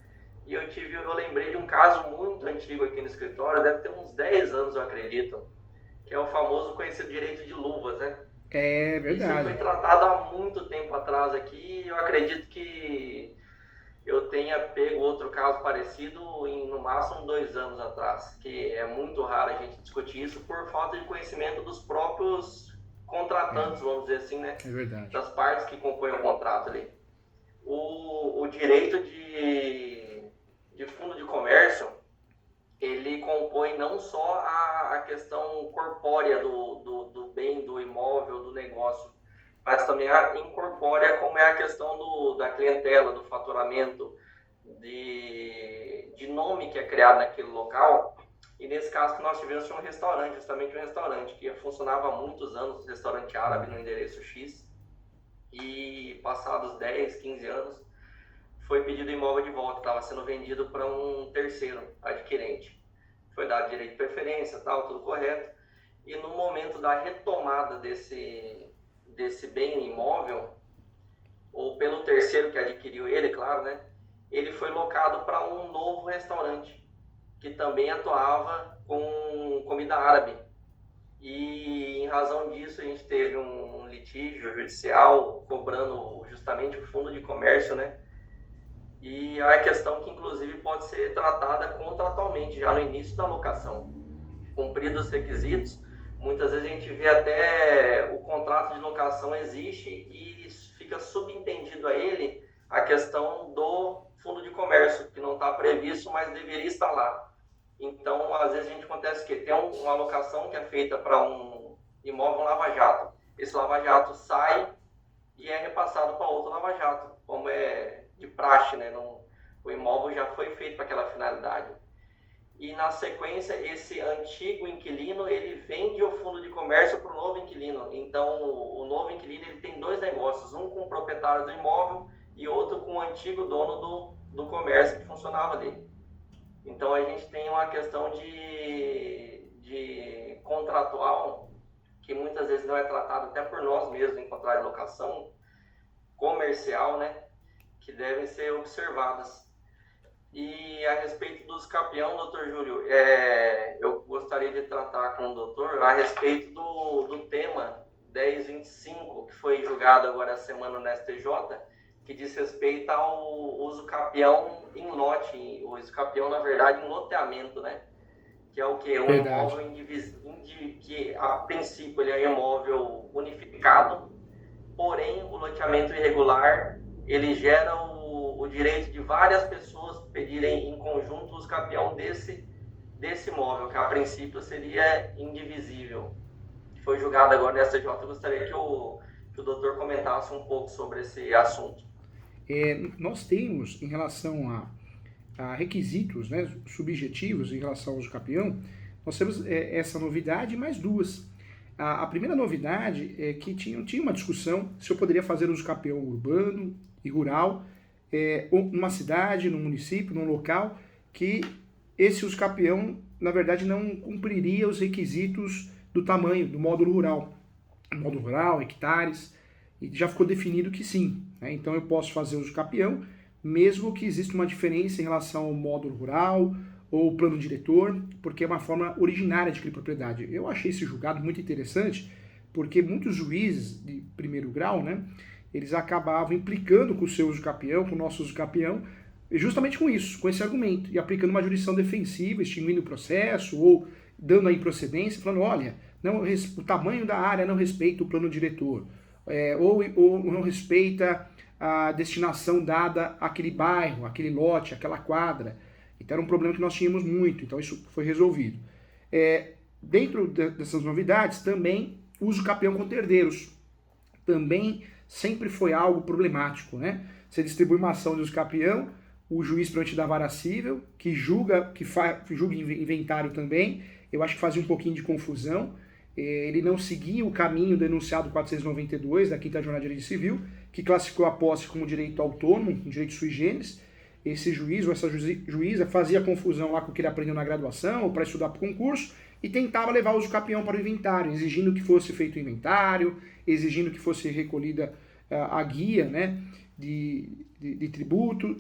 e eu lembrei de um caso muito antigo aqui no escritório, deve ter uns 10 anos, eu acredito, que é o famoso conhecido direito de luvas, né? É Isso verdade. foi tratado há muito tempo atrás aqui, e eu acredito que eu tenha pego outro caso parecido em, no máximo, 2 anos atrás, que é muito raro a gente discutir isso por falta de conhecimento dos próprios contratantes, vamos dizer assim, né? É verdade. Das partes que compõem o contrato ali. O direito de fundo de comércio, ele compõe não só a questão corpórea do bem, do imóvel, do negócio, mas também a incorpórea, como é a questão da clientela, do faturamento, de nome que é criado naquele local. E nesse caso que nós tivemos, tinha um restaurante, justamente um restaurante que funcionava há muitos anos, restaurante árabe no endereço X, e passados 10, 15 anos, foi pedido o imóvel de volta, estava sendo vendido para um terceiro adquirente. Foi dado direito de preferência, tal, tudo correto. E no momento da retomada desse bem imóvel, ou pelo terceiro que adquiriu ele, claro, né? Ele foi locado para um novo restaurante, que também atuava com comida árabe. E em razão disso a gente teve um litígio judicial cobrando justamente o fundo de comércio, né? E é a questão que inclusive pode ser tratada contratualmente já no início da locação. Cumpridos os requisitos, muitas vezes a gente vê até o contrato de locação existe e fica subentendido a ele a questão do fundo de comércio, que não está previsto, mas deveria estar lá. Então, às vezes a gente acontece que tem uma locação que é feita para um imóvel lava-jato. Esse lava-jato sai e é repassado para outro lava-jato, como é de praxe, né? O imóvel já foi feito para aquela finalidade. E na sequência, esse antigo inquilino, ele vende o fundo de comércio para o novo inquilino. Então, o novo inquilino, ele tem 2 negócios, um com o proprietário do imóvel e outro com o antigo dono do comércio que funcionava ali. Então, a gente tem uma questão de contratual, que muitas vezes não é tratado até por nós mesmos em contrato de locação comercial, né? Que devem ser observadas. E a respeito dos campeões, doutor Júlio, eu gostaria de tratar com o doutor a respeito do tema 1025, que foi julgado agora essa semana no STJ, que diz respeito ao uso capião em lote, o uso capião, na verdade, em loteamento, né? Que é o quê? Um imóvel que, a princípio, ele é um imóvel unificado, porém, o loteamento irregular, ele gera o direito de várias pessoas pedirem em conjunto os capião desse imóvel, que a princípio seria indivisível. Foi julgado agora no STJ. Eu gostaria que o doutor comentasse um pouco sobre esse assunto. Nós temos, em relação a requisitos, né, subjetivos em relação ao uso capião, nós temos essa novidade e mais 2. A primeira novidade é que tinha uma discussão se eu poderia fazer uso capião urbano e rural, numa cidade, num município, num local, que esse uso capião, na verdade, não cumpriria os requisitos do tamanho do módulo rural. Módulo rural, hectares, e já ficou definido que sim, né? Então eu posso fazer uso capião, mesmo que exista uma diferença em relação ao módulo rural ou plano diretor, porque é uma forma originária de adquirir propriedade. Eu achei esse julgado muito interessante, porque muitos juízes de primeiro grau, né, eles acabavam implicando com o seu uso capião, com o nosso uso capião, justamente com isso, com esse argumento, e aplicando uma jurisdição defensiva, extinguindo o processo, ou dando a improcedência, falando, olha, o tamanho da área não respeita o plano diretor, ou não respeita a destinação dada àquele bairro, àquele lote, àquela quadra. Então era um problema que nós tínhamos muito, então isso foi resolvido. Dentro dessas novidades, também uso capião com herdeiros. Também sempre foi algo problemático, né? Você distribui uma ação de uso capião, o juiz provavelmente da vara civil, que julga inventário também, eu acho que fazia um pouquinho de confusão. Ele não seguia o caminho do enunciado 492 da 5ª Jornada de Direito Civil, que classificou a posse como direito autônomo, um direito sui generis. Esse juiz ou essa juíza fazia confusão lá com o que ele aprendeu na graduação ou para estudar para o concurso e tentava levar o uso capião para o inventário, exigindo que fosse feito o inventário, exigindo que fosse recolhida a guia, né, de tributo,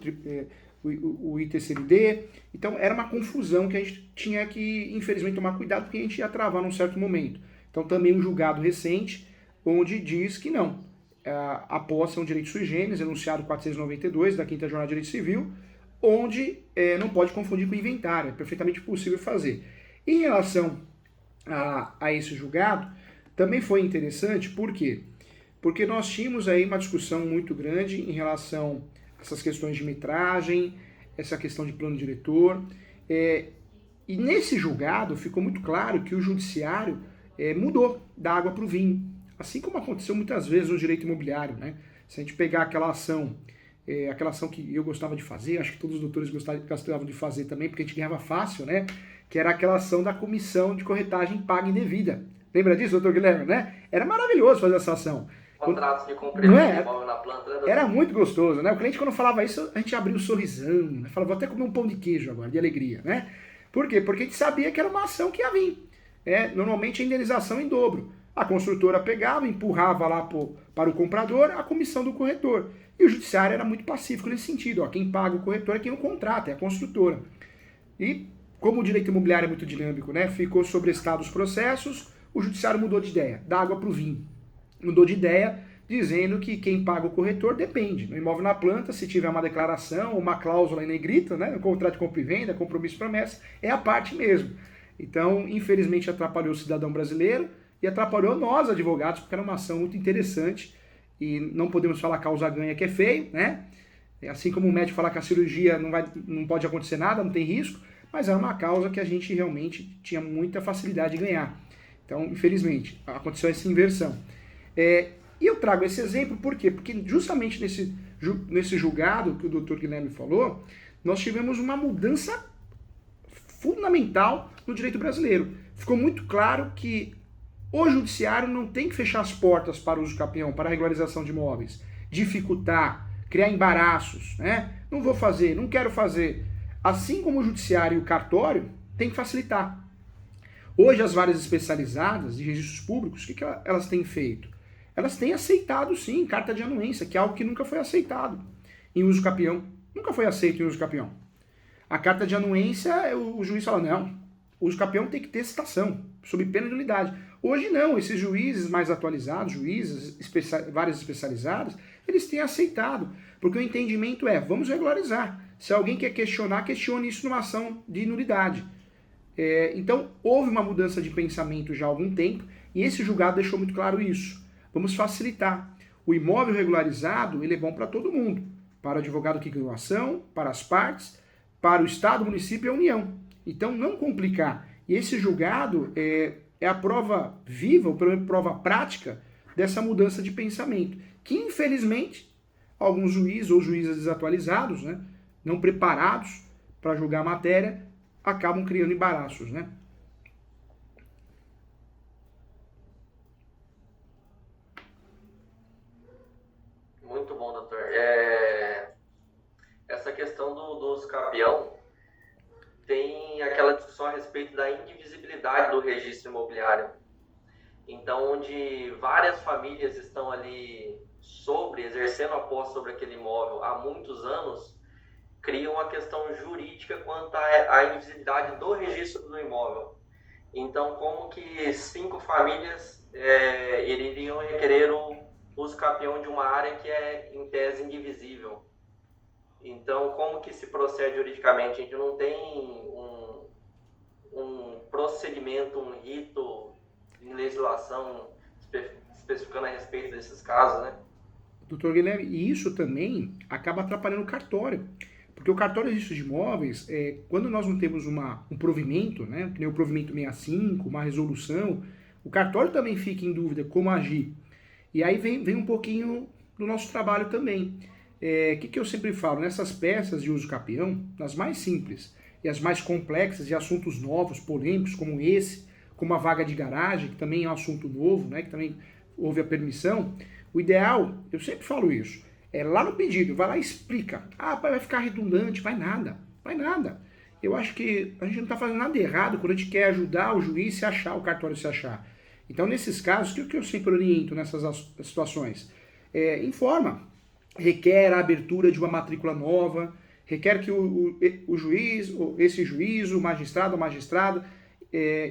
o ITCMD. Então era uma confusão que a gente tinha que, infelizmente, tomar cuidado, porque a gente ia travar num certo momento. Então também um julgado recente, onde diz que não, a posse é um direito sui generis, enunciado 492 da 5ª Jornada de Direito Civil, onde não pode confundir com inventário, é perfeitamente possível fazer. Em relação a esse julgado, também foi interessante, por quê? Porque nós tínhamos aí uma discussão muito grande em relação a essas questões de metragem, essa questão de plano diretor, e nesse julgado ficou muito claro que o judiciário mudou da água para o vinho, assim como aconteceu muitas vezes no direito imobiliário, né? Se a gente pegar aquela ação que eu gostava de fazer, acho que todos os doutores gostavam de fazer também, porque a gente ganhava fácil, né? Que era aquela ação da comissão de corretagem paga indevida. Lembra disso, doutor Guilherme, né? Era maravilhoso fazer essa ação. Contratos de comprimento de imóvel na planta. Era muito gostoso, né? O cliente, quando falava isso, a gente abria o sorrisão, né? Falava, vou até comer um pão de queijo agora, de alegria, né? Por quê? Porque a gente sabia que era uma ação que ia vir. Normalmente a indenização em dobro. A construtora pegava, empurrava lá para o comprador a comissão do corretor. E o judiciário era muito pacífico nesse sentido. Quem paga o corretor é quem o contrata, é a construtora. E como o direito imobiliário é muito dinâmico, né? Ficou sobrestado os processos, o judiciário mudou de ideia, da água para o vinho. Mudou de ideia, dizendo que quem paga o corretor depende. No imóvel na planta, se tiver uma declaração, uma cláusula em negrito, né? No contrato de compra e venda, compromisso e promessa, é a parte mesmo. Então, infelizmente, atrapalhou o cidadão brasileiro e atrapalhou nós, advogados, porque era uma ação muito interessante e não podemos falar causa ganha, que é feio, né? Assim como o médico falar que a cirurgia não pode acontecer nada, não tem risco, mas é uma causa que a gente realmente tinha muita facilidade de ganhar. Então, infelizmente, aconteceu essa inversão. E eu trago esse exemplo por quê? Porque justamente nesse julgado que o doutor Guilherme falou, nós tivemos uma mudança fundamental no direito brasileiro. Ficou muito claro que o judiciário não tem que fechar as portas para o uso capião, para a regularização de imóveis, dificultar, criar embaraços, né? Não vou fazer, não quero fazer. Assim como o judiciário e o cartório tem que facilitar. Hoje as varas especializadas de registros públicos, o que elas têm feito? Elas têm aceitado sim carta de anuência, que é algo que nunca foi aceitado em uso capião. Nunca foi aceito em uso capião. A carta de anuência, o juiz fala, não, o uso capião tem que ter citação, sob pena de nulidade. Hoje não, esses juízes mais atualizados, várias especializadas, eles têm aceitado, porque o entendimento vamos regularizar. Se alguém quer questionar, questione isso numa ação de nulidade. Então, houve uma mudança de pensamento já há algum tempo, e esse julgado deixou muito claro isso. Vamos facilitar. O imóvel regularizado, ele é bom para todo mundo. Para o advogado que ganhou a ação, para as partes, para o Estado, o município e a União. Então, não complicar. E esse julgado é a prova viva, ou pelo menos prova prática, dessa mudança de pensamento. Que, infelizmente, alguns juízes ou juízes desatualizados, né, não preparados para julgar a matéria, acabam criando embaraços, né? Muito bom, doutor. Essa questão do uso capião tem aquela discussão a respeito da indivisibilidade do registro imobiliário. Então, onde várias famílias estão ali exercendo a posse sobre aquele imóvel há muitos anos, cria uma questão jurídica quanto à indivisibilidade do registro do imóvel. Então, como que 5 famílias iriam requerer o uso capião de uma área que é, em tese, indivisível? Então, como que se procede juridicamente? A gente não tem um procedimento, um rito em legislação especificando a respeito desses casos, né? Doutor Guilherme, e isso também acaba atrapalhando o cartório. Porque o cartório de registro de imóveis, quando nós não temos um provimento, né, que nem o provimento 65, uma resolução, o cartório também fica em dúvida como agir. E aí vem um pouquinho do nosso trabalho também. O que eu sempre falo? Nessas peças de uso capião, nas mais simples e as mais complexas e assuntos novos, polêmicos, como esse, como a vaga de garagem, que também é um assunto novo, né, que também houve a permissão, o ideal, eu sempre falo isso, lá no pedido, vai lá e explica. Vai ficar redundante, vai nada. Eu acho que a gente não está fazendo nada errado quando a gente quer ajudar o juiz se achar, o cartório se achar. Então, nesses casos, o que eu sempre oriento nessas situações? informa. Requer a abertura de uma matrícula nova, requer que o juiz, esse juiz, o magistrado ou magistrada,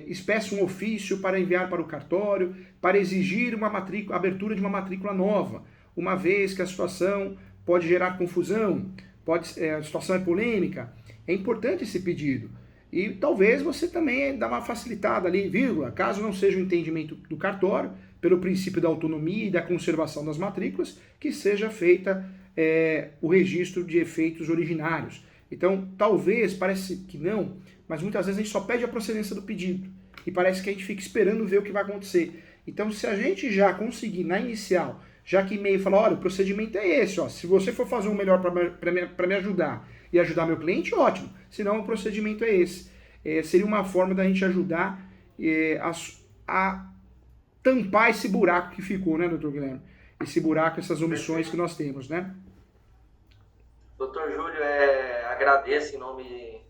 espécie um ofício para enviar para o cartório, para exigir a abertura de uma matrícula nova, uma vez que a situação pode gerar confusão, a situação é polêmica. É importante esse pedido. E talvez você também dá uma facilitada ali, vírgula, caso não seja o entendimento do cartório, pelo princípio da autonomia e da conservação das matrículas, que seja feita o registro de efeitos originários. Então, talvez, parece que não, mas muitas vezes a gente só pede a procedência do pedido e parece que a gente fica esperando ver o que vai acontecer. Então, se a gente já conseguir, na inicial, já que e-mail fala, olha, o procedimento é esse, ó, se você for fazer um melhor para me ajudar e ajudar meu cliente, ótimo, senão o procedimento é esse. Seria uma forma da gente ajudar a tampar esse buraco que ficou, né, doutor Guilherme? Esse buraco, essas omissões que nós temos, né? Doutor Júlio, agradeço em nome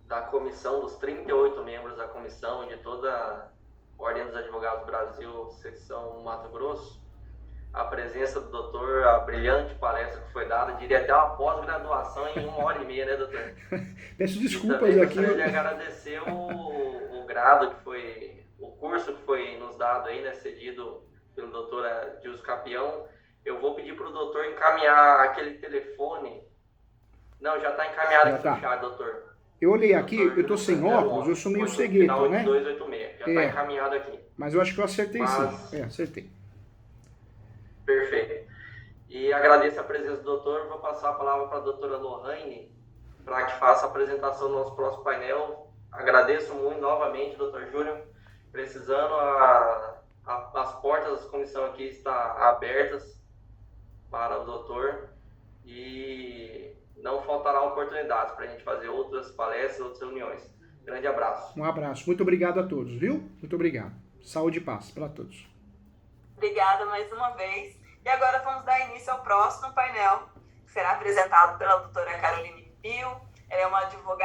da comissão, dos 38 membros da comissão, de toda a Ordem dos Advogados do Brasil, secção Mato Grosso, a presença do doutor, a brilhante palestra que foi dada, diria até uma pós-graduação em 1h30, né, doutor? Peço desculpas aqui. Eu gostaria de agradecer o grado que foi, o curso que foi nos dado aí, né, cedido pelo doutor Adilson Capião. Eu vou pedir para o doutor encaminhar aquele telefone. Não, já está encaminhado aqui no chat, doutor. Eu olhei aqui, eu estou sem óculos, eu sou meio cegueta, né? 8286, já está encaminhado aqui. Mas eu acho que eu acertei sim. Acertei. Perfeito. E agradeço a presença do doutor. Vou passar a palavra para a doutora Lohane para que faça a apresentação do nosso próximo painel. Agradeço muito novamente, doutor Júlio. Precisando, as portas da comissão aqui estão abertas para o doutor e não faltará oportunidades para a gente fazer outras palestras, outras reuniões. Grande abraço. Um abraço. Muito obrigado a todos, viu? Muito obrigado. Saúde e paz para todos. Obrigada mais uma vez. E agora vamos dar início ao próximo painel, que será apresentado pela doutora Caroline Pio. Ela é uma advogada